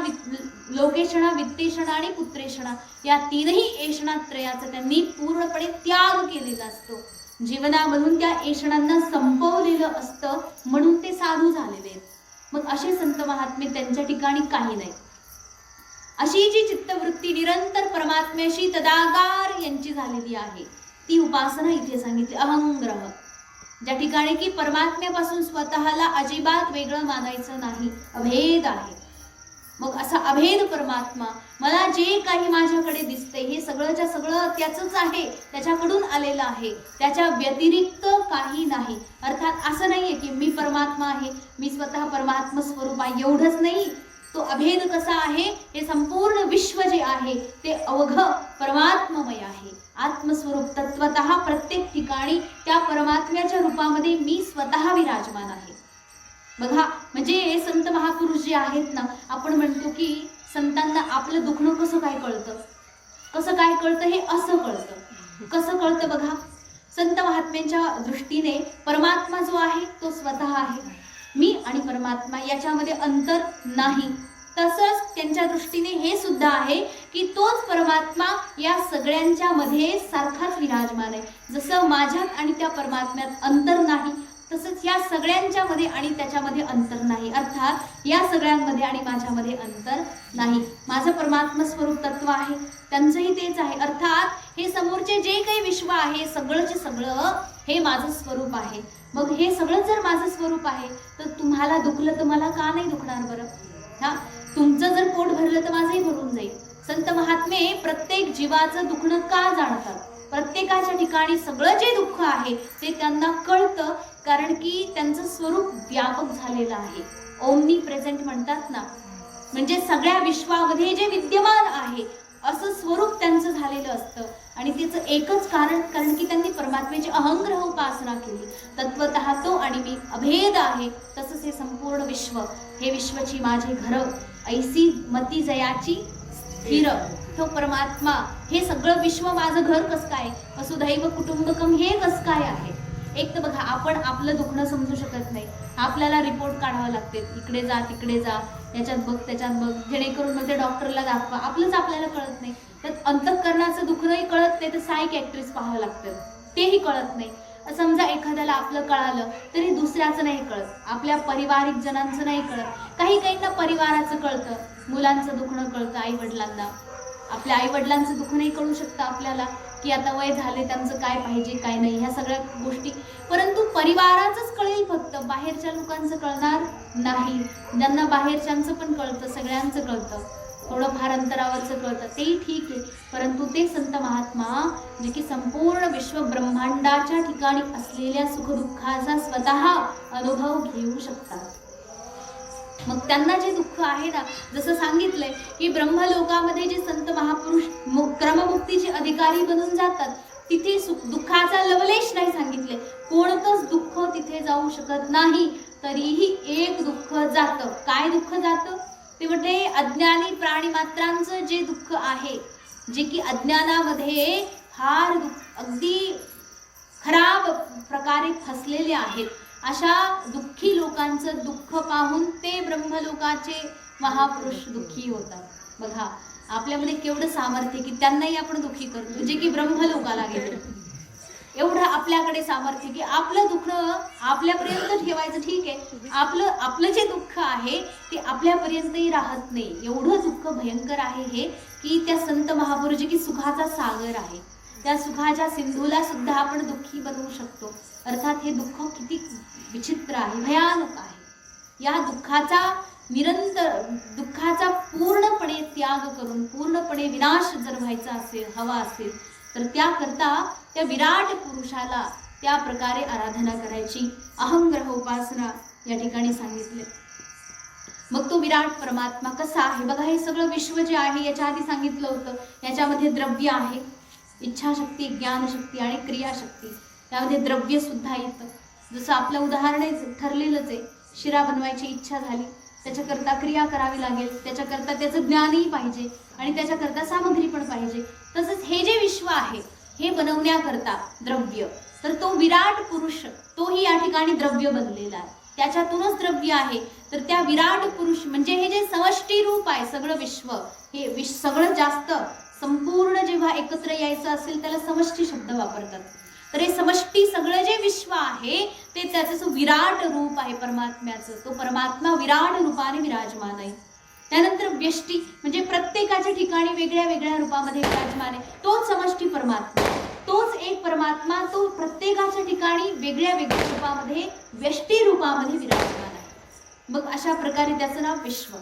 वित्तेषणा आणि पुत्रेषणा या तीनही एषणात्रयाचा त्यांनी पूर्णपणे त्याग केलेला असतो. जीवनामधून त्या एषणांना संपवलेलं असतं, म्हणून ते साधू झालेले आहेत. मग असे संत महात्मे त्यांच्या ठिकाणी काही नाही. अशी जी चित्तवृत्ती निरंतर परमात्म्याशी तदागार यांची झालेली आहे, ती उपासना इथे सांगितली. अहंग्रह, ज्या ठिकाणी की परमात्म्यापासून स्वतःला अजिबात वेगळं मानायचं नाही, अभेद आहे. मग असा अभेद परमात्मा, मला जे काही माझ्याकडे दिसते हे सगळंच्या सगळं त्याचंच आहे, त्याच्याकडून आलेलं आहे, त्याच्या व्यतिरिक्त काही नाही. अर्थात असं नाहीये की मी परमात्मा आहे, मी स्वतः परमात्मा स्वरूप आहे, एवढंच नाही. तो अभेद कसा आहे, हे संपूर्ण विश्व जे आहे ते अवघ परमात्ममय आहे. आत्मस्वरूप तत्वतः प्रत्येक ठिकाणी त्या परमात्म्याच्या रूपामध्ये मी स्वतः विराजमान आहे. बघा, म्हणजे संत महापुरुष जे आहेत ना, आपण म्हणतो की संतांना आपलं दुखणं कसं काय कळतं, कसं काय कळतं, हे असं कळतं. कसं कळतं बघा, संत महात्म्यांच्या दृष्टीने परमात्मा जो आहे तो स्वतः आहे. मी आणि परमात्मा याच्यामध्ये अंतर नाही. तसंच त्यांच्या दृष्टीने हे सुद्धा आहे की तोच परमात्मा या सगळ्यांच्या मध्ये सारखाच विराजमान आहे. जसं माझ्यात आणि त्या परमात्म्यात अंतर नाही, तसंच या सगळ्यांच्या मध्ये आणि त्याच्यामध्ये अंतर नाही. अर्थात या सगळ्यांमध्ये आणि माझ्यामध्ये अंतर नाही. माझं परमात्मा स्वरूप तत्व आहे, त्यांचंही तेच आहे. अर्थात हे समोरचे जे काही विश्व आहे सगळंचे सगळं हे माझं स्वरूप आहे. मग हे सगळं जर माझं स्वरूप आहे तर तुम्हाला दुखलं तर मला का नाही दुखणार बरं? हा, तुमचं जर पोट भरलं तर माझंही भरून जाईल. संत महात्मे प्रत्येक जीवाचं दुखणं का जाणतात? प्रत्येकाच्या ठिकाणी सगळं जे दुःख आहे ते त्यांना कळतं, कारण की त्यांचं स्वरूप व्यापक झालेलं आहे. ओमनी प्रेझेंट म्हणतात ना, म्हणजे सगळ्या विश्वामध्ये जे विद्यमान आहे असं स्वरूप त्यांचं झालेलं असतं. आणि त्याचं एकच कारण की त्यांनी परमात्म्याची अहंग्रह उपासना केली. तत्वतः तो आणि मी अभेद आहे. तसंच हे संपूर्ण विश्व, हे विश्वची माझी घर, ऐसी मती जयाची स्थिर, तो परमात्मा, हे सगळं विश्व माझं घर कसं काय, वसुधैव कुटुंबकम हे कसं काय आहे. एक तर बघा, आपण आपलं दुखणं समजू शकत नाही, आपल्याला रिपोर्ट काढावे लागते, इकडे जा तिकडे जा, याच्यात बघ त्याच्यात बघ, जेणेकरून मग ते डॉक्टरला दाखवा. आपलंच आपल्याला कळत नाही. तर अंतःकरणाचं दुखणंही कळत नाही तर सायकॅट्रिस्ट पाहावं लागतं, तेही कळत नाही. समजा एखाद्याला आपलं कळालं तरी दुसऱ्याचं नाही कळत, आपल्या पारिवारिक जनांचं नाही कळत. काहींना परिवाराचं कळतं, मुलांचं दुखणं कळतं, आई वडिलांना, आपल्या आई वडिलांचं दुखणंही कळू शकतं आपल्याला की आता वय झाले, त्यांचं काय पाहिजे काय नाही, ह्या सगळ्या गोष्टी. परंतु परिवाराचंच कळेल फक्त, बाहेरच्या लोकांचं कळणार नाही. ज्यांना बाहेरच्यांचं पण कळतं, सगळ्यांचं कळतं, थोडंफार अंतरावरचं कळतं, तेही ठीक आहे. परंतु ते संत महात्मा जे की संपूर्ण विश्व ब्रह्मांडाच्या ठिकाणी असलेल्या सुखदुःखाचा स्वतः अनुभव घेऊ शकतात. मग त्यांना जे दुःख आहे ना, जसं सांगितलंय की ब्रह्मलोकामध्ये जे संत महापुरुष क्रममुक्तीचे अधिकारी बनून जातात, तिथे दुःखाचा लवलेश नाही सांगितले. कोणतंच दुःख तिथे जाऊ शकत नाही. तरीही एक दुःख जातं. काय दुःख जातं ते म्हणजे अज्ञानी प्राणी मात्रांचं जे दुःख आहे, जे की अज्ञानामध्ये फार अगदी खराब प्रकारे फसलेले आहेत, अशा दुःखी लोकांचं दुःख पाहून ते ब्रह्मलोकाचे महापुरुष दुःखी होतात. बघा, आपल्यामध्ये केवढं सामर्थ्य की त्यांनाही आपण दुःखी करतो, जे की ब्रह्मलोकाला गेले. एवढं आपल्याकडे सामर्थ्य की आपलं दुःख आपल्यापर्यंत ठेवायचं. ठीक आहे, आपलं जे दुःख आहे ते आपल्यापर्यंतही राहत नाही. एवढं दुःख भयंकर आहे हे की त्या संत महापुरुष जे की सुखाचा सागर आहे, त्या सुखाच्या सिंधूला सुद्धा आपण दुःखी बनवू शकतो. अर्थात हे दुःख किती विचित्र आहे, भयानक आहे. या दुःखाचा पूर्णपणे त्याग करून पूर्णपणे विनाश जर व्हायचा असेल, हवा असेल, तर त्याकरता त्या विराट पुरुषाला त्या प्रकारे आराधना करायची. अहंग्रह उपासना या ठिकाणी सांगितले. मग तो विराट परमात्मा कसा आहे बघा. हे सगळं विश्व जे आहे याच्या आधी सांगितलं होतं, याच्यामध्ये द्रव्य आहे, इच्छाशक्ती, ज्ञानशक्ती आणि क्रियाशक्ती. त्यामध्ये द्रव्य सुद्धा येतं. जसं आपलं उदाहरण ठरलेलंच आहे, शिरा बनवायची इच्छा झाली, त्याच्याकरता क्रिया करावी लागेल, त्याच्याकरता त्याचं ज्ञानही पाहिजे आणि त्याच्याकरता सामग्री पण पाहिजे. तसंच हे जे विश्व आहे हे बनवण्याकरता द्रव्य, तर तो विराट पुरुष तोही या ठिकाणी द्रव्य बनलेला आहे, त्याच्यातूनच द्रव्य आहे. तर त्या विराट पुरुष म्हणजे हे जे समष्टी रूप आहे सगळं विश्व, हे सगळं जास्त संपूर्ण जेव्हा एकत्र यायचं असेल त्याला समष्टी शब्द वापरतात. तर हे समष्टी सगळं जे विश्व आहे ते त्याचं विराट रूप आहे परमात्म्याचं. तो परमात्मा विराट रूपाने विराजमान आहे. त्यानंतर व्यष्टी म्हणजे प्रत्येकाच्या ठिकाणी वेगळ्या वेगळ्या रूपामध्ये विराजमान आहे. तोच समष्टी परमात्मा, तोच एक परमात्मा, तो प्रत्येकाच्या ठिकाणी वेगळ्या वेगळ्या रूपामध्ये व्यष्टी रूपामध्ये विराजमान आहे. मग अशा प्रकारे त्याचं नाव विश्व.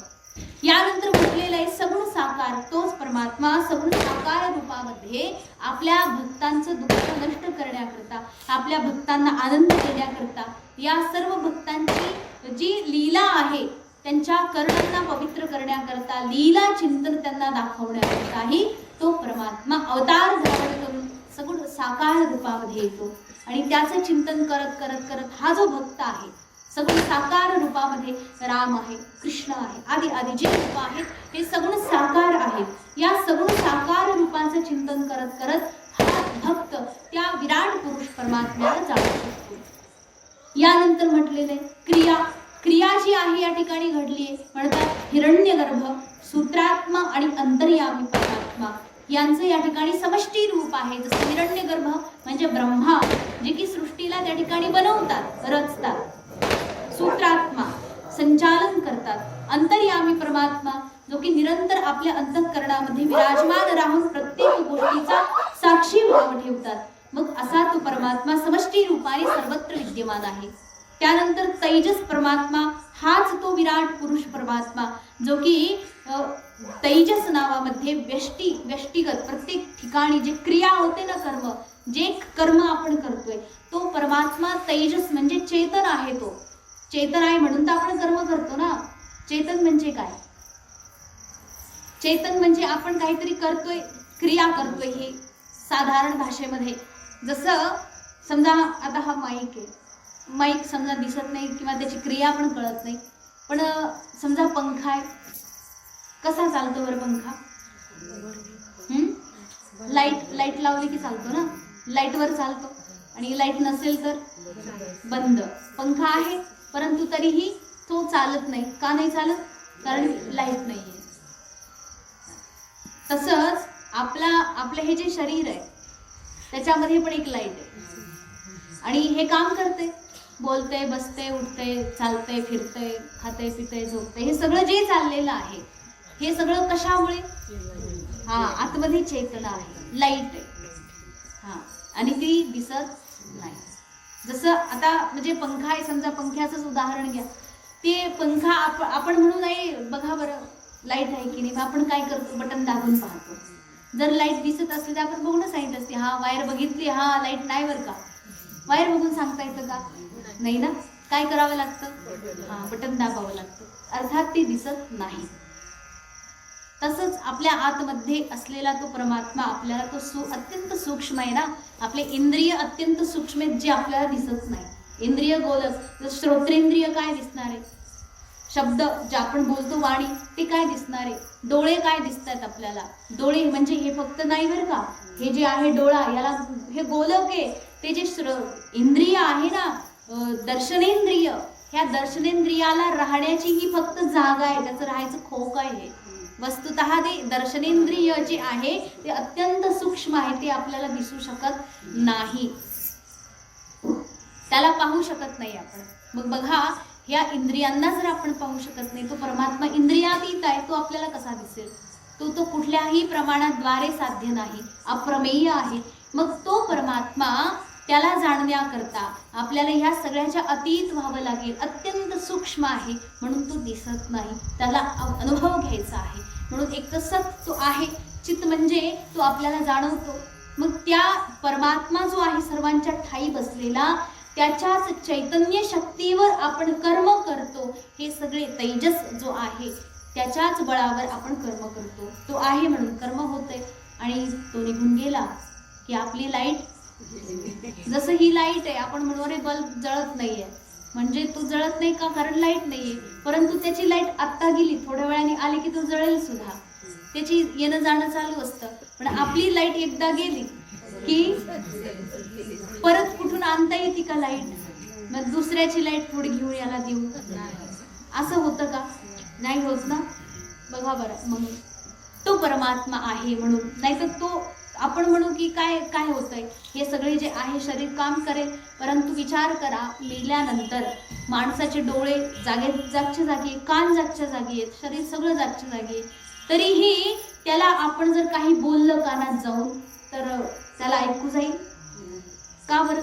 यानंतर म्हटलेलं आहे सगुण साकार. तोच परमात्मा सगुण साकार रूपामध्ये आपल्या भक्तांचं दुःख नष्ट करण्याकरता, आपल्या भक्तांना आनंद देण्याकरता, या सर्व भक्तांची जी लीला आहे त्यांच्या कर्णांना पवित्र करण्याकरता, लीला चिंतन त्यांना दाखवण्याकरताही तो परमात्मा अवतार धारण करून सगुण साकार रूपामध्ये येतो. आणि त्याचं चिंतन करत करत करत हा जो भक्त आहे सगुण साकार रूपामध्ये राम आहे, कृष्ण आहे, आदी आदी जे रूप आहेत हे सगुण साकार आहेत. या सगुण साकार रूपाचं चिंतन करत करत हा भक्त त्या विराट पुरुष परमात्म्याला जाणू शकतो. यानंतर म्हटलेले क्रिया जी आहे या ठिकाणी घडली आहे, म्हणतात हिरण्यगर्भ, सूत्रात्मा आणि अंतर्यामी परमात्मा यांचं या ठिकाणी समष्टी रूप आहे. जसं हिरण्यगर्भ म्हणजे ब्रह्मा, जे की सृष्टीला त्या ठिकाणी बनवतात, रचतात. सूत्रात्मा संचालन करतात. अंतर्यामी परमात्मा जो की निरंतर आपल्या अंतःकरणामध्ये विराजमान राहून प्रत्येक गोष्टीचा साक्षी भाव ठेवतात. मग असा तो परमात्मा समष्टी रूपाने सर्वत्र विद्यमान आहे. त्यानंतर तेजस परमात्मा हाच तो विराट पुरुष परमात्मा जो की तेजस नावामध्ये व्यष्टिगत प्रत्येक ठिकाणी जे क्रिया होते ना, जे कर्म आपण करतोय तो परमात्मा तेजस म्हणजे चेतन आहे. तो चेतन आहे म्हणून तर आपण कर्म करतो ना. चेतन म्हणजे काय? चेतन म्हणजे आपण काहीतरी करतोय, क्रिया करतोय. हे साधारण भाषेमध्ये जसं समजा आता हा माईक आहे, माईक समजा दिसत नाही किंवा त्याची क्रिया पण कळत नाही, पण समजा पंखा आहे, कसा चालतो बरं पंखा? लाईट लावली की चालतो ना, लाईटवर चालतो. आणि लाईट नसेल तर बंद. पंखा आहे परंतु तरीही तो चालत नाही. का नाही चालत? कारण लाईट नाही आहे. तसंच आपलं हे जे शरीर आहे त्याच्यामध्ये पण एक लाईट आहे आणि हे काम करते, बोलते, बसते, उठते, चालते, फिरते, खाते, पिते, झोपते. हे सगळं जे चाललेलं आहे हे सगळं कशामुळे? आतमध्ये चेतना आहे, लाईट आहे. आणि ती दिसत नाही. जसं आता म्हणजे पंखा आहे, समजा पंख्याचंच उदाहरण घ्या. ते पंखा आपण म्हणू नाही बघा बरं लाईट आहे की नाही, मग आपण काय करतो? बटन दाबून पाहतो. जर लाईट दिसत असली तर आपण बघून सांगितलं असते, वायर बघितली, लाईट नाही बरं का. वायर बघून सांगता येतं का? नाही ना. काय करावं लागतं? बटन दाबावं लागतं. अर्थात ती दिसत नाही. तसंच आपल्या आतमध्ये असलेला तो परमात्मा आपल्याला तो अत्यंत सूक्ष्म आहे ना. आपले इंद्रिय अत्यंत सूक्ष्म आहेत जे आपल्याला दिसत नाही. इंद्रिय गोलक, श्रोत्रेंद्रिय काय दिसणार आहे? शब्द जे आपण बोलतो, वाणी, ते काय दिसणार आहे? डोळे काय दिसतात आपल्याला? डोळे म्हणजे हे फक्त नाही बरं का, हे जे आहे डोळा, याला हे गोलक आहे. ते जे इंद्रिय आहे ना, दर्शनेंद्रिय, ह्या दर्शनेंद्रियाला राहण्याची ही फक्त जागा आहे, त्याचं राहायचं खोक आहे. वस्तुतः ते दर्शनेंद्रिय जे आहे ते अत्यंत सूक्ष्म आहे, ते आपल्याला दिसू शकत नाही, त्याला पाहू शकत नाही आपण. मग बघा, या इंद्रियांना जर आपण पाहू शकत नाही, तो परमात्मा इंद्रियातीत आहे, तो आपल्याला कसा दिसेल? तो कुठल्याही प्रमाणाद्वारे साध्य नाही, अप्रमेय आहे. मग तो परमात्मा, त्याला जाणण्याकरता आपल्याला ह्या सगळ्याच्या अतीत व्हावं लागेल. अत्यंत सूक्ष्म आहे म्हणून तो दिसत नाही, त्याला अनुभव घ्यायचा आहे. म्हणून एक तर सत तो आहे, चित्त म्हणजे तो आपल्याला जाणवतो. मग त्या परमात्मा जो आहे सर्वांच्या ठाई बसलेला, त्याच्याच चैतन्य शक्तीवर आपण कर्म करतो. हे सगळे तेजस जो आहे त्याच्याच बळावर आपण कर्म करतो. तो आहे म्हणून कर्म होते. आणि तो निघून गेला की आपली लाईट, जसं ही लाईट आहे, आपण म्हणू अरे बल्ब जळत नाहीये, म्हणजे तो जळत नाही का? कारण लाईट नाहीये. परंतु त्याची लाईट आत्ता गेली, थोड्या वेळाने आली की तो जळेल सुद्धा, त्याची येणं जाणं चालू असतं. पण आपली लाईट एकदा गेली की परत कुठून आणता येते का लाईट? मग दुसऱ्याची लाईट थोडी घेऊन याला देऊ, असं होतं का? नाही होत ना. बघा बरं, मग तो परमात्मा आहे म्हणून, नाहीतर तो आपण म्हणू की काय काय होतंय, हे सगळे जे आहे शरीर काम करेल, परंतु विचार करा, मेल्यानंतर माणसाचे डोळे जागच्या जागी, कान जागच्या जागी आहेत, शरीर सगळं जागच्या जागी आहे, तरीही त्याला आपण जर काही बोललं कानात जाऊन तर त्याला ऐकू जाईल का बरं?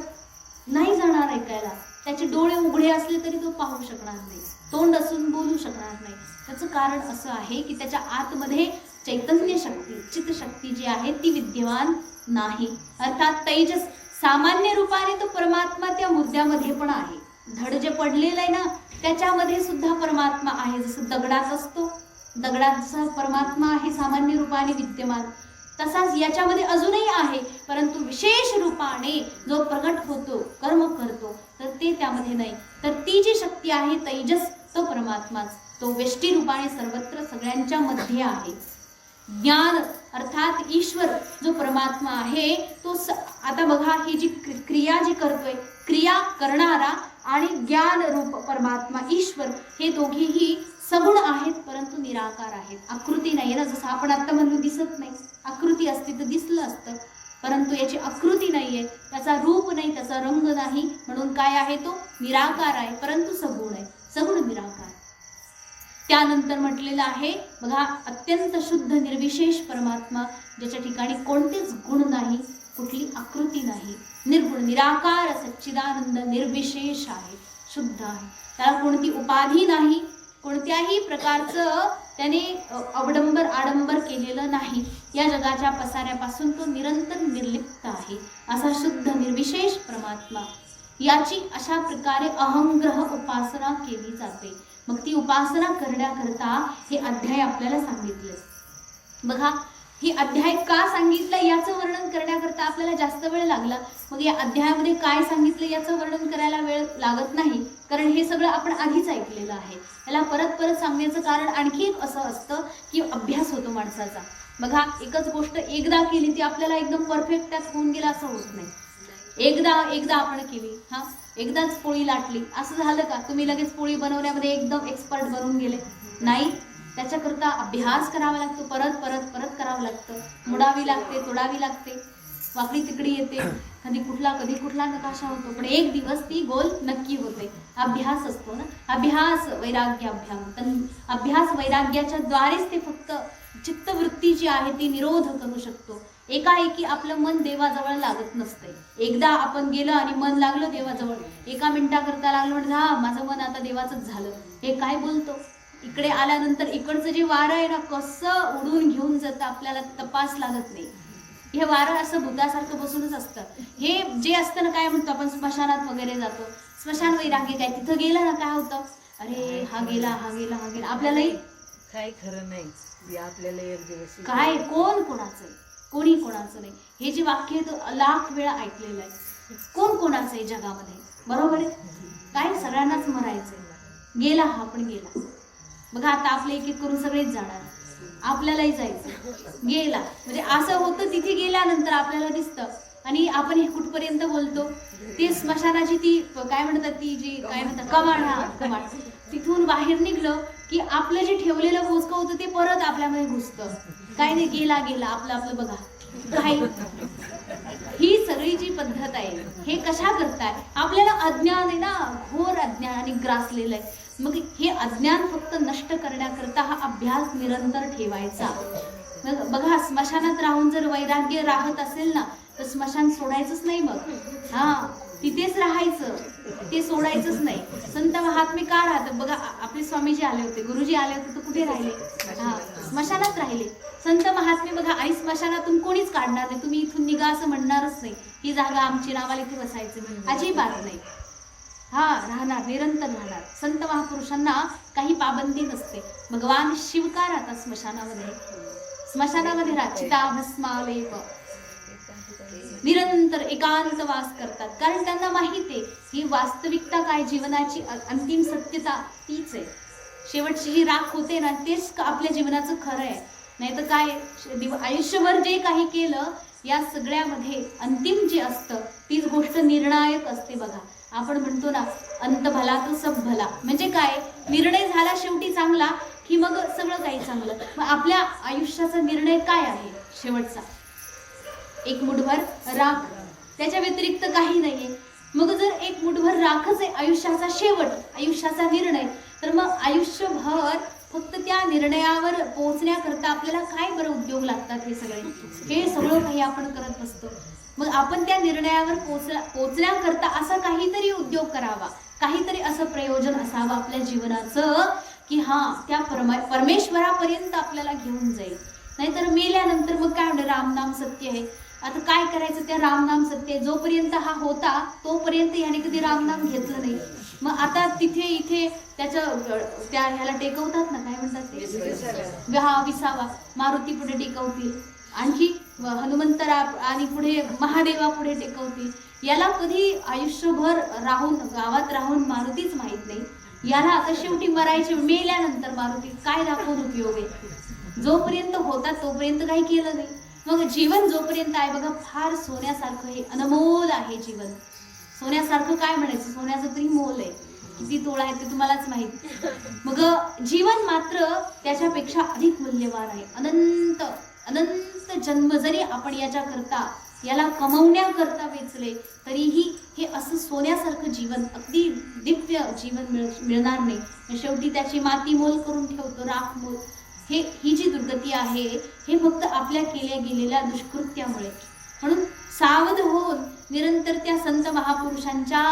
नाही जाणार ऐकायला. त्याचे डोळे उघडे असले तरी तो पाहू शकणार नाही, तोंड असून बोलू शकणार नाही. त्याचं कारण असं आहे की त्याच्या आतमध्ये चैतन्य शक्ती, चित्तशक्ती जी आहे ती विद्यमान नाही. अर्थात तेजस सामान्य रूपाने तो परमात्मा त्या मुद्द्यामध्ये पण आहे. धड जे पडलेलं आहे ना, त्याच्यामध्ये सुद्धा परमात्मा आहे. जसं दगडात असतो, दगडात जसा परमात्मा आहे सामान्य रूपाने विद्यमान, तसाच याच्यामध्ये अजूनही आहे. परंतु विशेष रूपाने जो प्रगट होतो, कर्म करतो, तर ते त्यामध्ये नाही. तर ती जी शक्ती आहे तेजस, तो परमात्माच, तो वेष्टी रूपाने सर्वत्र सगळ्यांच्या मध्ये आहे. ज्ञान अर्थात ईश्वर जो परमात्मा आहे तो आता बघा, ही जी क्रिया जी करतोय, क्रिया करणारा आणि ज्ञान रूप परमात्मा ईश्वर, हे दोघेही सगुण आहेत परंतु निराकार आहेत. आकृती नाही ना, जसं आपण आता म्हणलो दिसत नाही, आकृती असती तर दिसलं असतं, परंतु याची आकृती नाहीये, त्याचा रूप नाही, त्याचा रंग नाही, म्हणून काय आहे? तो निराकार आहे परंतु सगुण आहे, सगुण निराकार. त्यानंतर म्हटलेलं आहे बघा, अत्यंत शुद्ध निर्विशेष परमात्मा, ज्याच्या ठिकाणी कोणतेच गुण नाही, कुठली आकृती नाही, निर्गुण निराकार सच्चिदानंद निर्विशेष आहे, शुद्ध आहे. त्याला कोणती उपाधी नाही, कोणत्याही प्रकारचं त्याने अवडंबर आडंबर केलेलं नाही. या जगाच्या पसाऱ्यापासून तो निरंतर निर्लिप्त आहे, असा शुद्ध निर्विशेष परमात्मा. याची अशा प्रकारे अहंग्रह उपासना केली जाते. मग ती उपासना करण्याकरता हे अध्याय आपल्याला सांगितले. बघा, ही अध्याय का सांगितलं याचं वर्णन करण्याकरता आपल्याला जास्त वेळ लागला. मग या अध्यायामध्ये काय सांगितलं याचं वर्णन करायला वेळ लागत नाही, कारण हे सगळं आपण आधीच ऐकलेलं आहे. याला परत परत सांगण्याचं कारण आणखी एक असं असतं की अभ्यास होतो माणसाचा. बघा, एकच गोष्ट एकदा केली ती आपल्याला एकदम परफेक्ट त्यात होऊन गेला असं होत नाही. एकदा आपण केली, एकदाच पोळी लाटली, असं झालं का तुम्ही लगेच पोळी बनवण्यामध्ये एकदम एक्सपर्ट बनून गेले? नाही, त्याच्याकरता अभ्यास करावा लागतो, परत परत परत करावं लागतं, मोडावी लागते, तोडावी लागते, वाकडी तिकडी येते, कधी कुठला नकाशा होतो, पण एक दिवस ती गोल नक्की होते. अभ्यास असतो ना, अभ्यास वैराग्याच्या द्वारेच ते फक्त चित्तवृत्ती जी आहे ती निरोध करू शकतो. एकाएकी आपलं मन देवाजवळ लागत नसते. एकदा आपण गेलं आणि मन लागलं देवाजवळ, एका मिनिटाकरता लागलं म्हणजे हा माझं मन आता देवाचंच झालं. हे काय बोलतो? इकडे आल्यानंतर इकडचं जे वारं आहे ना, कसं उडून घेऊन जातं आपल्याला तपास लागत नाही. हे वारं असं भूतासारखं बसूनच असतं. हे जे असतं ना, काय म्हणतो आपण स्मशानात वगैरे जातो, स्मशान वैराग्य काय, तिथं गेलं ना काय होतं, अरे हा गेला आपल्यालाही काय खरं नाही, आपल्याला एक दिवस काय कोण कोणाचं, कोणी कोणाचं नाही. हे जे वाक्य लाख वेळा ऐकलेलं आहे. कोण कोणाचं आहे जगामध्ये, बरोबर आहे? काय सगळ्यांनाच मरायचंय. गेला हा पण गेला. बघा, आता आपले एक एक करून सगळेच जाणार, आपल्यालाही जायचं. गेला म्हणजे असं होतं, तिथे गेल्यानंतर आपल्याला दिसतं. आणि आपण हे कुठपर्यंत बोलतो, ती स्मशानाची ती काय म्हणतात, ती जी काय म्हणतात कमाड, तिथून बाहेर निघलं की आपलं जे ठेवलेलं बोचकं होतं ते परत आपल्यामध्ये घुसतं. काय नाही, गेला गेला, आपलं आपलं बघा काय. ही सगळी जी पद्धत आहे हे कशा करताय? आपल्याला अज्ञान आहे ना, घोर अज्ञानाने ग्रासलेलं आहे. मग हे अज्ञान फक्त नष्ट करण्याकरता हा अभ्यास निरंतर ठेवायचा. मग बघा, स्मशानात राहून जर वैराग्य राहत असेल ना, तर स्मशान सोडायचंच नाही. मग तिथेच राहायचं, ते सोडायचंच नाही. संत महात्मे का राहतात बघा. आपले स्वामीजी आले होते, गुरुजी आले होते, तर कुठे राहिले? स्मशानात राहिले. संत महात्मे बघा, आणि स्मशानातून कोणीच काढणार नाही. तुम्ही इथून निघा असं म्हणणारच नाही. ही जागा आमची, नावाला इथे बसायचं अजिबात नाही. राहणार, निरंतर राहणार. संत महापुरुषांना काही पाबंदी नसते. भगवान शिव का राहतात स्मशानामध्ये? स्मशानामध्ये चिता भस्मालेप, निरंतर एकांत वास करतात. कारण त्यांना माहित आहे ही वास्तविकता काय, जीवनाची अंतिम सत्यता तीच आहे. शेवटची जी राख होते ना, तेच आपल्या जीवनाचं खरं आहे. नाही तर काय, आयुष्यभर जे काही केलं या सगळ्यामध्ये अंतिम जे असतं तीच गोष्ट निर्णायक असते. बघा, आपण म्हणतो ना, अंत भला तो सब भला. म्हणजे काय, निर्णय झाला शेवटी चांगला की मग सगळं काही चांगलं. मग आपल्या आयुष्याचा निर्णय काय आहे शेवटचा? एक मुठभर राख, त्याच्या व्यतिरिक्त काही नाहीये. मग जर एक मुठभर राखच आहे आयुष्याचा शेवट, आयुष्याचा निर्णय, तर मग आयुष्यभर फक्त त्या निर्णयावर पोहोचण्याकरता आपल्याला काय बरं उद्योग लागतात? हे सगळं काही आपण करत असतो. मग आपण त्या निर्णयावर पोहोचण्याकरता असा काहीतरी उद्योग करावा, काहीतरी असं प्रयोजन असावं आपल्या जीवनाचं की त्या परमेश्वरापर्यंत आपल्याला घेऊन जाईल. नाहीतर मेल्यानंतर मग काय म्हणणार, रामनाम सत्य आहे. आता काय करायचं? त्या रामनाम सत्य जोपर्यंत हा होता तोपर्यंत याने कधी रामनाम घेतलं नाही. मग आता तिथे इथे त्या ह्याला टेकवतात ना, काय म्हणतात ते, विसावा मारुती पुढे टेकवतील, आणखी हनुमंतरा आणि पुढे महादेवा पुढे टेकवतील. याला कधी आयुष्यभर गावात राहून मारुतीच माहित नाही. याला आता शेवटी मरायचे, मेल्यानंतर मारुती काय दाखवून उपयोग आहे? जोपर्यंत होता तोपर्यंत काही केलं नाही. मग जीवन जोपर्यंत आहे बघा, फार सोन्यासारखं हे अनमोल आहे जीवन. सोन्यासारखं काय म्हणायचं, सोन्याचं तरी मोल आहे. किती तोळा आहे ते तुम्हालाच माहिती. मग जीवन मात्र त्याच्यापेक्षा अधिक मूल्यवान आहे. अनंत अनंत जन्म जरी आपण याला कमवण्याकरता वेचले तरीही हे असं सोन्यासारखं जीवन, अगदी दिव्य जीवन मिळणार नाही. शेवटी त्याची माती मोल करून ठेवतो, राख मोल. ही जी दुर्गती आहे हे फक्त आपल्या केल्या गेलेल्या दुष्कृत्यामुळे. म्हणून सावध होऊन निरंतर त्या संत महापुरुषांच्या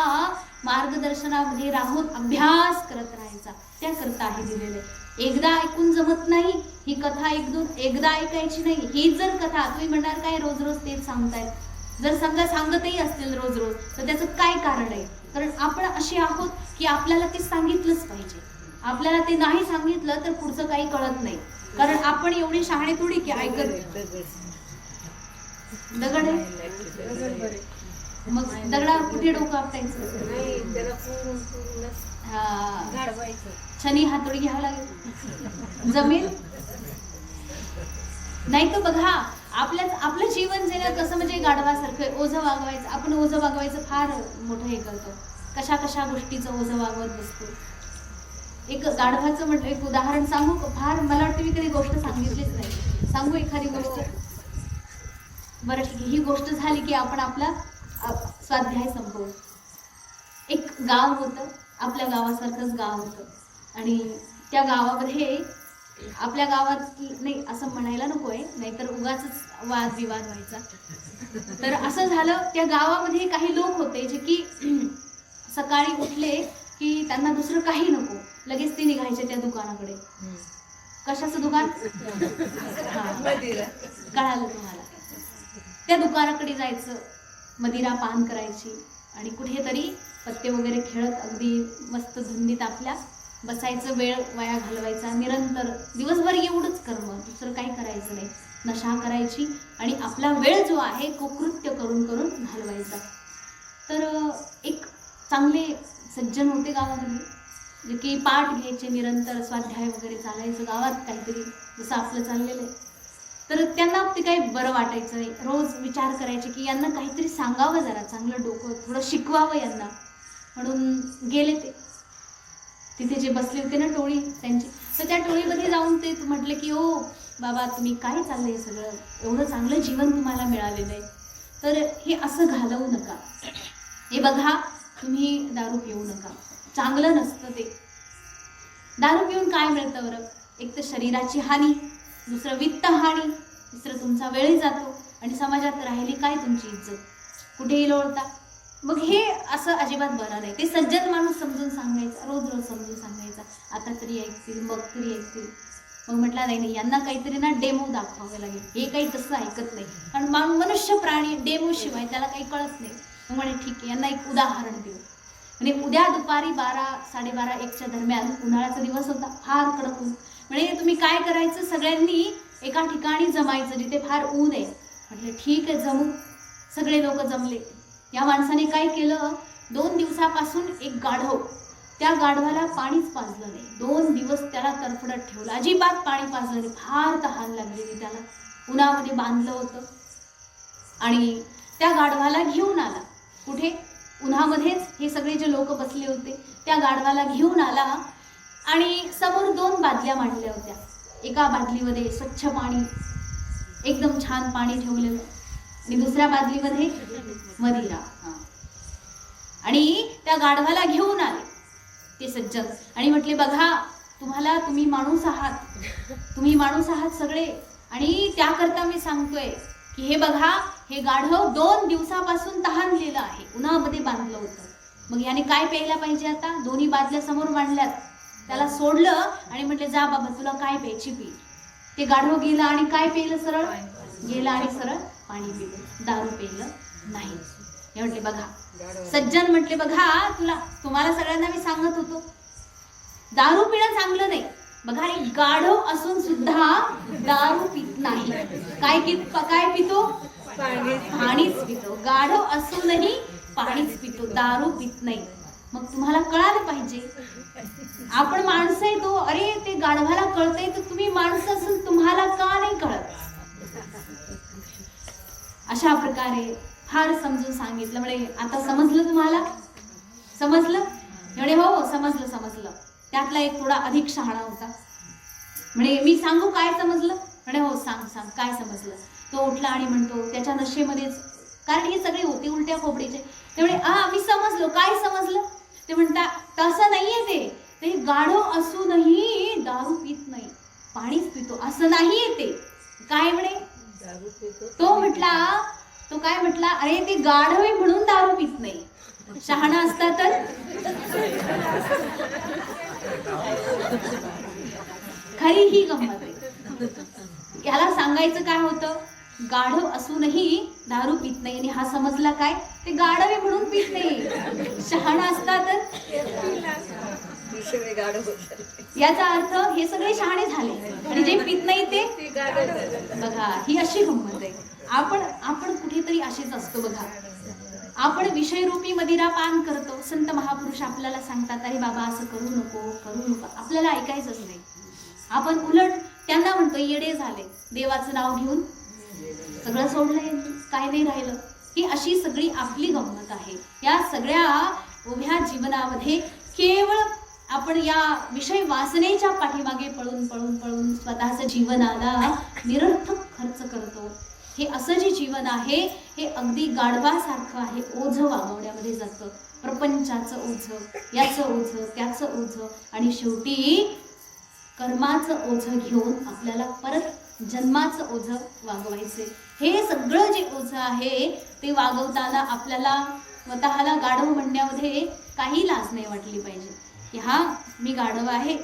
मार्गदर्शनामध्ये राहून अभ्यास करत राहायचा. त्याकरता हे दिलेले. एकदा ऐकून जमत नाही ही कथा, एकदा ऐकायची नाही. ही जर कथा तुम्ही म्हणणार काय रोज रोज तेच सांगतायत, जर समजा सांगतही असतील रोज रोज, तर त्याचं काय कारण आहे? कारण आपण असे आहोत की आपल्याला ते सांगितलंच पाहिजे. आपल्याला ते नाही सांगितलं तर पुढचं काही कळत नाही. कारण आपण एवढे शहाणे थोडी की ऐकत. दगड आहे, मग दगडावर कुठे डोकं आपटायचं? छनी हातोडी घ्यावं लागेल, जमेल नाही. तर बघा, आपलं जीवन जगणं कसं म्हणजे गाढवासारखं ओझं वागवायचं. आपण ओझं वागवायचं फार मोठं हे करतो, कशा गोष्टीचं ओझं वागवत बसतो. एक गाढवाचं म्हटलं एक उदाहरण सांगू. फार मला वाटतं मी कधी गोष्ट सांगितलीच नाही. सांगू एखादी गोष्ट? बरं ठीक आहे, ही गोष्ट झाली की आपण आपला स्वाध्याय संपवू. एक गाव होतं, आपल्या गावासारखंच गाव होतं आणि त्या गावामध्ये, आपल्या गावात नाही असं म्हणायला नको आहे, नाहीतर उगाच वादविवाद व्हायचा. तर असं झालं, त्या गावामध्ये काही लोक होते जे की सकाळी उठले की त्यांना दुसरं काही नको, लगेच ते निघायचे त्या दुकानाकडे. कशाचं दुकान? कळालं तुम्हाला? त्या दुकानाकडे जायचं, मदिरा पान करायची आणि कुठेतरी पत्ते वगैरे खेळत अगदी मस्त धुंदीत आपल्या बसायचं, वेळ वाया घालवायचा. निरंतर दिवसभर एवढंच कर्म, दुसरं काही करायचं नाही. नशा करायची आणि आपला वेळ जो आहे कुकृत्य करून घालवायचा. तर एक चांगले सज्जन होते गावामध्ये, जे की पाठ घ्यायचे, निरंतर स्वाध्याय वगैरे चालायचं गावात, काहीतरी जसं आपलं चाललेलं आहे. तर त्यांना ते काही बरं वाटायचं नाही. रोज विचार करायचे की यांना काहीतरी सांगावं, जरा चांगलं डोकं थोडं शिकवावं यांना. म्हणून गेले ते तिथे जे बसले होते ना टोळी त्यांची, तर त्या टोळीमध्ये जाऊन ते म्हटले की ओ बाबा तुम्ही काय चाललंय सगळं, एवढं चांगलं जीवन तुम्हाला मिळालेलं आहे, तर हे असं घालवू नका. हे बघा तुम्ही दारू पिऊ नका, चांगलं नसतं ते. दारू पिऊन काय मिळतं बरं? एक तर शरीराची हानी, दुसरं वित्त हानी, तिसरं तुमचा वेळ जातो आणि समाजात राहिली काय तुमची इज्जत, कुठेही लोळता. मग हे असं अजिबात बरं नाही. ते सज्जन माणूस समजून सांगायचा, रोज रोज समजून सांगायचा, आता तरी ऐकतील, मग तरी ऐकतील. मग म्हटलं नाही नाही, यांना काहीतरी ना डेमो दाखवावे लागेल, हे काही तसं ऐकत नाही. कारण मनुष्य प्राणी डेमो शिवाय त्याला काही कळत नाही. मग म्हणे ठीक आहे, यांना एक उदाहरण देऊ. म्हणजे उद्या दुपारी 12, 12:30, 1च्या दरम्यान, उन्हाळ्याचा दिवस होता, फार कडक ऊन. म्हणजे तुम्ही काय करायचं, सगळ्यांनी एका ठिकाणी जमायचं जिथे फार ऊन आहे. म्हटलं ठीक आहे जमू. सगळे लोक जमले. या माणसाने काय केलं, 2 दिवसापासून एक गाढव, त्या गाढवाला पाणीच पाजलं नाही. 2 दिवस त्याला तरफडत ठेवलं, अजिबात पाणी पाजलं नाही. फार तहान लागलेली त्याला, उन्हामध्ये बांधलं होतं. आणि त्या गाढवाला घेऊन आला. कुठे? उन्हामध्येच. हे सगळे जे लोक बसले होते त्या गाढवाला घेऊन आला आणि समोर 2 बादल्या मांडल्या होत्या. एका बादलीमध्ये स्वच्छ पाणी, एकदम छान पाणी ठेवलेलं, आणि दुसऱ्या बादलीमध्ये मदिरा. आणि त्या गाढवाला घेऊन आले ते सज्जन आणि म्हटले बघा तुम्ही माणूस आहात, तुम्ही माणूस आहात सगळे, आणि त्याकरता मी सांगतोय की हे बघा, हे गाढव 2 दिवसापासून तहानलेलं आहे, उन्हामध्ये बांधलं होतं. मग याने काय प्यायला पाहिजे आता? 2 बादल्या समोर मांडल्यात. त्याला सोडलं आणि म्हटले जा बाबा तुला काय प्यायची पी. ते गाढव गेला आणि काय प्यायलं? सरळ गेला आणि सरळ पाणी पिलं, दारू पिलं नाही. हे म्हटले बघा, सज्जन म्हटले बघा, तुम्हाला सगळ्यांना मी सांगत होतो दारू पिणं चांगलं नाही. बघा, एक गाढव असून सुद्धा दारू पित नाही. काय पितो? पाणीच पितो. गाढव असूनही पाणीच पितो, दारू पित नाही. मग तुम्हाला कळालं पाहिजे, आपण माणसं आहे तो. अरे ते गाढवाला कळतंय तर तुम्ही माणसं असून तुम्हाला का नाही कळत? अशा प्रकारे फार समजून सांगितलं. म्हणजे आता समजलं तुम्हाला? समजलं? म्हणजे हो समजलं. त्यातला एक थोडा अधिक शहाणा होता. म्हणजे मी सांगू काय समजलं? म्हणजे हो सांग काय समजलं. तो उठला आणि म्हणतो त्याच्या नशेमध्येच, कारण हे सगळे होते उलट्या खोबडीचे. ते म्हणे मी समजलो. काय समजलं? ते म्हणता तसं नाहीये, ते गाढव असूनही दारू पित नाही, पाणीच पितो, असं नाहीये ते. काय म्हणे? तो काय म्हटला, अरे ते गाढव आहे म्हणून दारू पित नाही. शहाणा असता तर खरी ही गंमत आहे. याला सांगायचं काय होतं, गाढव असूनही दारू पित नाही. आणि हा समजला काय, ते गाढव आहे म्हणून पित नाही. शहाणा असता तर याचा अर्थ हे सगळे शहाणे झाले आणि जे पित नाही ते बघा, ही अशी गंमत आहे. आपण कुठेतरी असेच असतो बघा. आपण विषयरूपी मदिरा पान करतो. संत महापुरुष आपल्याला सांगतात अरे बाबा असं करू नको. आपल्याला ऐकायचंच नाही. आपण उलट त्यांना म्हणतो येडे झाले, देवाचं नाव घेऊन सगळं सोडलंय, काय नाही राहिलं. ही अशी सगळी आपली गंमत आहे. या सगळ्या उभ्या जीवनामध्ये केवळ आपण या विषय वासनेच्या पाठीमागे पळून स्वतःच्या जीवनाला निरर्थक खर्च करतो. हे असं जे जीवन आहे हे अगदी गाढवासारखं आहे. ओझं वागवण्यामध्ये जातं, प्रपंचाचं ओझं, याचं ओझं, त्याचं ओझं, आणि शेवटी कर्माचं ओझं घेऊन आपल्याला परत जन्माचं ओझं वागवायचे. हे सगळं जे ओझं आहे ते वागवताना आपल्याला स्वतःला गाढव म्हणण्यामध्ये काही लाज नाही वाटली पाहिजे की हा मी गाढव आहे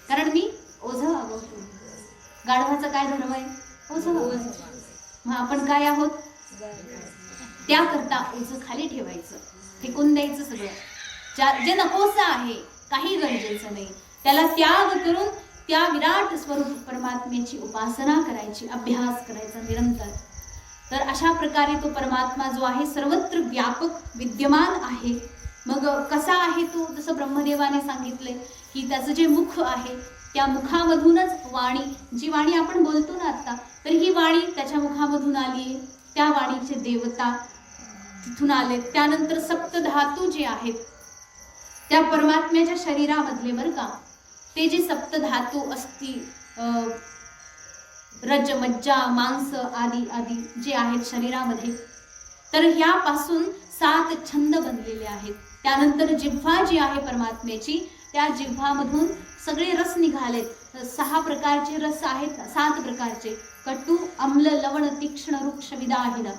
कारण मी ओझं वागवतो. गाढवाचा काय धर्म आहे? ओझं वागवायचं. मग आपण काय आहोत? त्याकरता ओझं खाली ठेवायचं, फेकून द्यायचं सगळं. जे नकोसं आहे, काही गरजेचं नाही, त्याला त्याग करून त्या विराट स्वरूप परमात्म्याची उपासना करायची, अभ्यास करायचा निरंतर. तर अशा प्रकारे तो परमात्मा जो आहे सर्वत्र व्यापक विद्यमान आहे. मग कसा आहे तो? जसं ब्रह्मदेवाने सांगितले की त्याचं जे मुख आहे त्या मुखामधूनच वाणी, जी वाणी आपण बोलतो ना आता, तर ही वाणी त्याच्या मुखामधून आली. त्या वाणीचे देवता तिथून आले. त्यानंतर सप्तधातू जे आहेत त्या परमात्म्याच्या शरीरामधले बरं का, ते जे सप्तधातू असतील, रज मज्जा मांस आदी आदी जे आहेत शरीरामध्ये, तर ह्यापासून 7 छंद बनलेले आहेत. त्यानंतर जिव्हा जी आहे परमात्म्याची, त्या जिव्हामधून सगळे रस निघालेत. 6 प्रकारचे रस आहेत, 7 प्रकारचे, कटू आम्ल लवण तीक्ष्ण रुक्ष विदाहिदा,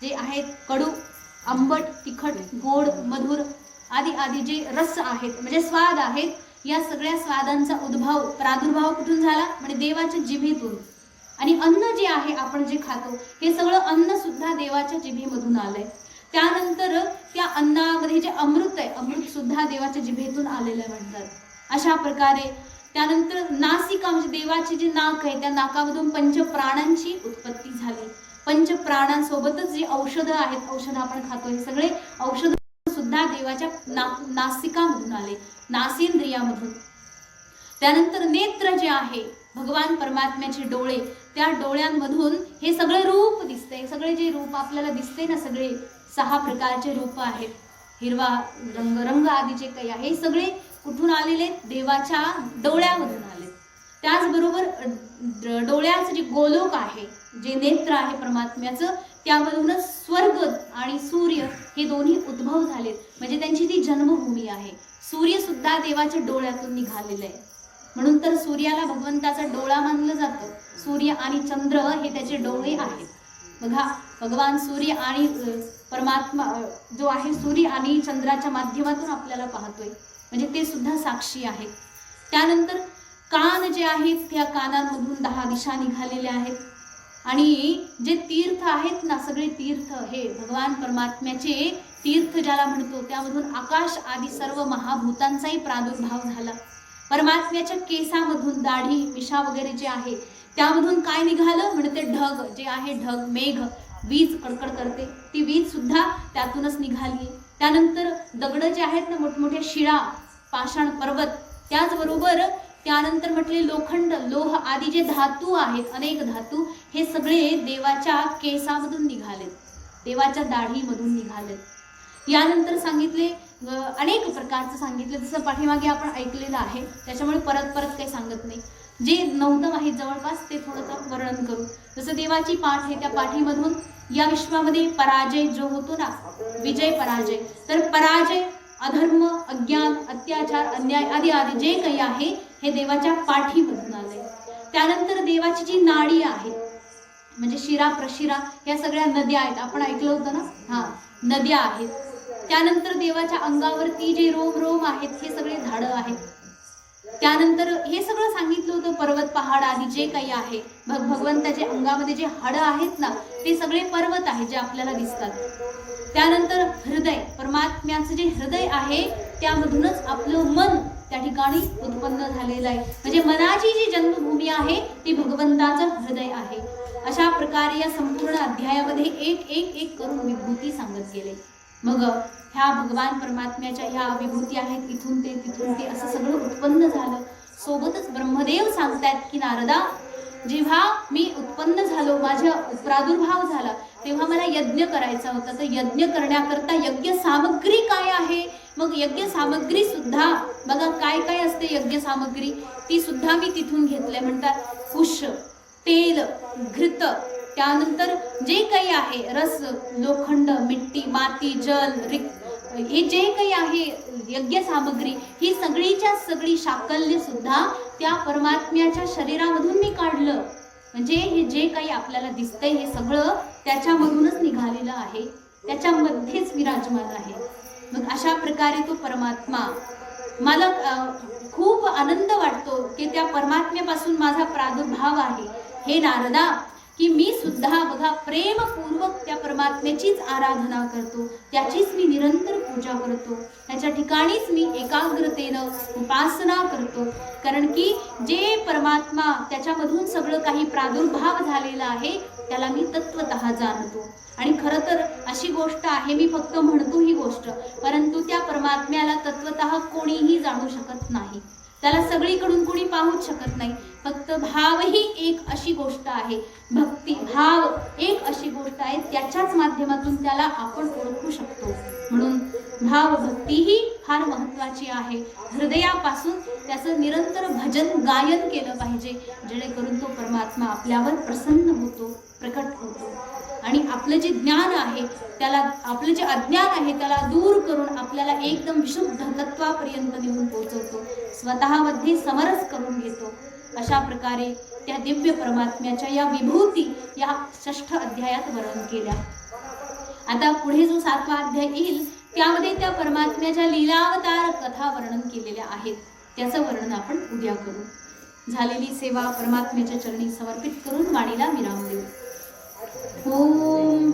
जे आहेत कडू, आंबट, तिखट, गोड, मधुर आदी आदी जे रस आहेत म्हणजे स्वाद आहेत. या सगळ्या स्वादांचा प्रादुर्भाव कुठून झाला म्हणजे देवाच्या जिभेतून. आणि अन्न जे आहे आपण जे खातो हे सगळं अन्न सुद्धा देवाच्या जिभेमधून आलंय. त्यानंतर त्या अन्नामध्ये जे अमृत आहे, अमृत सुद्धा देवाच्या जिभेतून आलेलं म्हणतात. अशा प्रकारे त्यानंतर नासिका म्हणजे देवाचे जे नाक आहे, त्या नाकामधून पंचप्राणांची उत्पत्ती झाली. पंचप्राणांसोबतच जे औषधं आहेत, औषधं आपण खातो, हे सगळे औषध सुद्धा देवाच्या नासिकामधून आले, नासेंद्रियामधून. त्यानंतर नेत्र जे आहे, भगवान परमात्म्याचे डोळे, त्या डोळ्यांमधून हे सगळे रूप दिसते. सगळे जे रूप आपल्याला दिसते ना, सगळे 6 प्रकारचे रूप आहेत, हिरवा रंग, रंग आदी जे काही आहे, हे सगळे कुठून आलेले? देवाच्या डोळ्यामधून आले. त्याचबरोबर डोळ्याचं जे गोलोक आहे, जे नेत्र आहे परमात्म्याचं, त्यामधूनच स्वर्ग आणि सूर्य हे दोन्ही उद्भव झालेत. म्हणजे त्यांची ती जन्मभूमी आहे. सूर्य सुद्धा देवाच्या डोळ्यातून निघालेलं आहे. म्हणून तर सूर्याला भगवंताचा डोळा मानलं जातं. सूर्य आणि चंद्र हे त्याचे डोळे आहेत. बघा, भगवान सूर्य आणि परमात्मा जो आहे, सूर्य आणि चंद्राच्या माध्यमातून आपल्याला पाहतोय, म्हणजे ते सुद्धा साक्षी आहेत. त्यानंतर कान जे आहेत, त्या कानांमधून 10 दिशा निघालेल्या आहेत. आणि जे तीर्थ आहेत ना, सगळे तीर्थ हे भगवान परमात्म्याचे तीर्थ ज्याला म्हणतो, त्यामधून आकाश आदी सर्व महाभूतांचाही प्रादुर्भाव झाला. परमात्म्याच्या केसामधून दाढी मिशा वगैरे जे आहे, त्यामधून काय निघालं म्हणते? ढग जे आहे, ढग, मेघ, वीज कडकड करते, ती वीज सुद्धा त्यातूनच निघाली. त्यानंतर दगड जे आहेत ना, मोठमोठ्या शिळा, पाषाण पर्वत, त्याचबरोबर त्यानंतर म्हटले लोखंड, लोह आदी जे धातू आहेत, अनेक धातू, हे सगळे देवाच्या केसामधून निघालेत, देवाच्या दाढीमधून निघालेत. यानंतर सांगितले अनेक प्रकारचं सांगितलं, जसं पाठीमागे आपण ऐकलेलं आहे, त्याच्यामुळे परत काही सांगत नाही. जे नवतम आहे जवळपास ते थोडंसं वर्णन करू. जसं देवाची पाठ आहे, त्या पाठीमधून या विश्वामध्ये पराजय जो होतो ना, विजय पराजय, तर पराजय, अधर्म, अज्ञान, अत्याचार, अन्याय आदी आदी जे काही आहे हे देवाच्या पाठीमधून आले. त्यानंतर देवाची जी नाडी आहे म्हणजे शिरा प्रशिरा, या सगळ्या नद्या आहेत, आपण ऐकलं होतं ना, नद्या आहेत. त्यानंतर देवाच्या अंगावरती जे रोम आहेत हे सगळे झाडं आहेत. त्यानंतर हे सगळं सांगितलं होतं, पर्वत पहाड आदी जे काही आहे, भगवंताच्या अंगामध्ये जे हाडं आहेत ना, ते सगळे पर्वत आहेत जे आपल्याला दिसतात. त्यानंतर हृदय, परमात्म्याचं जे हृदय आहे त्यामधूनच आपलं मन त्या ठिकाणी उत्पन्न झालेलं आहे. म्हणजे मनाची जी जन्मभूमी आहे ती भगवंताचं हृदय आहे. अशा प्रकारे या संपूर्ण अध्यायामध्ये एक करून विभूती सांगत गेले. मग ह्या भगवान परमात्म्याच्या ह्या विभूती आहेत, इथून ते तिथून ते असं सगळं उत्पन्न झालं. सोबतच ब्रह्मदेव सांगतायत की नारदा, जेव्हा मी उत्पन्न झालो, माझा प्रादुर्भाव झाला, तेव्हा मला यज्ञ करायचा होता. तर यज्ञ करण्याकरता यज्ञ सामग्री काय आहे? मग यज्ञ सामग्री सुद्धा बघा काय काय असते यज्ञ सामग्री, ती सुद्धा मी तिथून घेतलंय. म्हणतात कुश, तेल, घृत, त्यानंतर जे काही आहे रस, लोखंड, मिट्टी, माती, जल, हे जे काही आहे यज्ञ सामग्री, ही सगळीच्या सगळी शाकल्य सुद्धा त्या परमात्म्याच्या शरीरामधून मी काढलं. म्हणजे हे जे काही आपल्याला दिसतंय हे सगळं त्याच्यामधूनच निघालेलं आहे, त्याच्यामध्येच विराजमान आहे. मग अशा प्रकारे तो परमात्मा, मला खूप आनंद वाटतो की त्या परमात्म्यापासून माझा प्रादुर्भाव आहे. हे नारदा, की मी सुद्धा बघा प्रेमपूर्वक त्या परमात्म्याचीच आराधना करतो, त्याचीच मी निरंतर पूजा करतो, त्याच्या ठिकाणीच मी एकाग्रतेनं उपासना करतो. कारण की जे परमात्मा त्याच्यामधून सगळं काही प्रादुर्भाव झालेला आहे त्याला मी तत्वतः जाणतो. आणि खरं तर अशी गोष्ट आहे, मी फक्त म्हणतो ही गोष्ट, परंतु त्या परमात्म्याला तत्वतः कोणीही जाणू शकत नाही, त्याला सगळीकडून कोणी पाहूच शकत नाही. फक्त भाव ही एक अशी गोष्ट आहे, भक्ती भाव एक अशी गोष्ट आहे, त्याच्याच माध्यमातून त्याला आपण ओळखू शकतो. म्हणून भाव भक्ती ही फार महत्त्वाची आहे. हृदयापासून त्याचं निरंतर भजन गायन केलं पाहिजे, जेणेकरून तो परमात्मा आपल्यावर प्रसन्न होतो, प्रकट होतो. आणि आपलं जे ज्ञान आहे त्याला, आपलं जे अज्ञान आहे त्याला दूर करून आपल्याला एकदम विशुद्ध तत्वापर्यंत नेऊन पोहोचवतो, स्वतःमध्ये समरस करून घेतो. अशा प्रकारे त्या दिव्य परमात्म्याच्या या विभूती या 6 अध्यायात वर्णन केल्या. आता पुढे जो 7वा अध्याय येईल त्यामध्ये त्या परमात्म्याच्या लीलावतार कथा वर्णन केलेल्या आहेत. त्याचं वर्णन आपण उद्या करू. झालेली सेवा परमात्म्याच्या चरणी समर्पित करून वाणीला विराम देऊ. ओम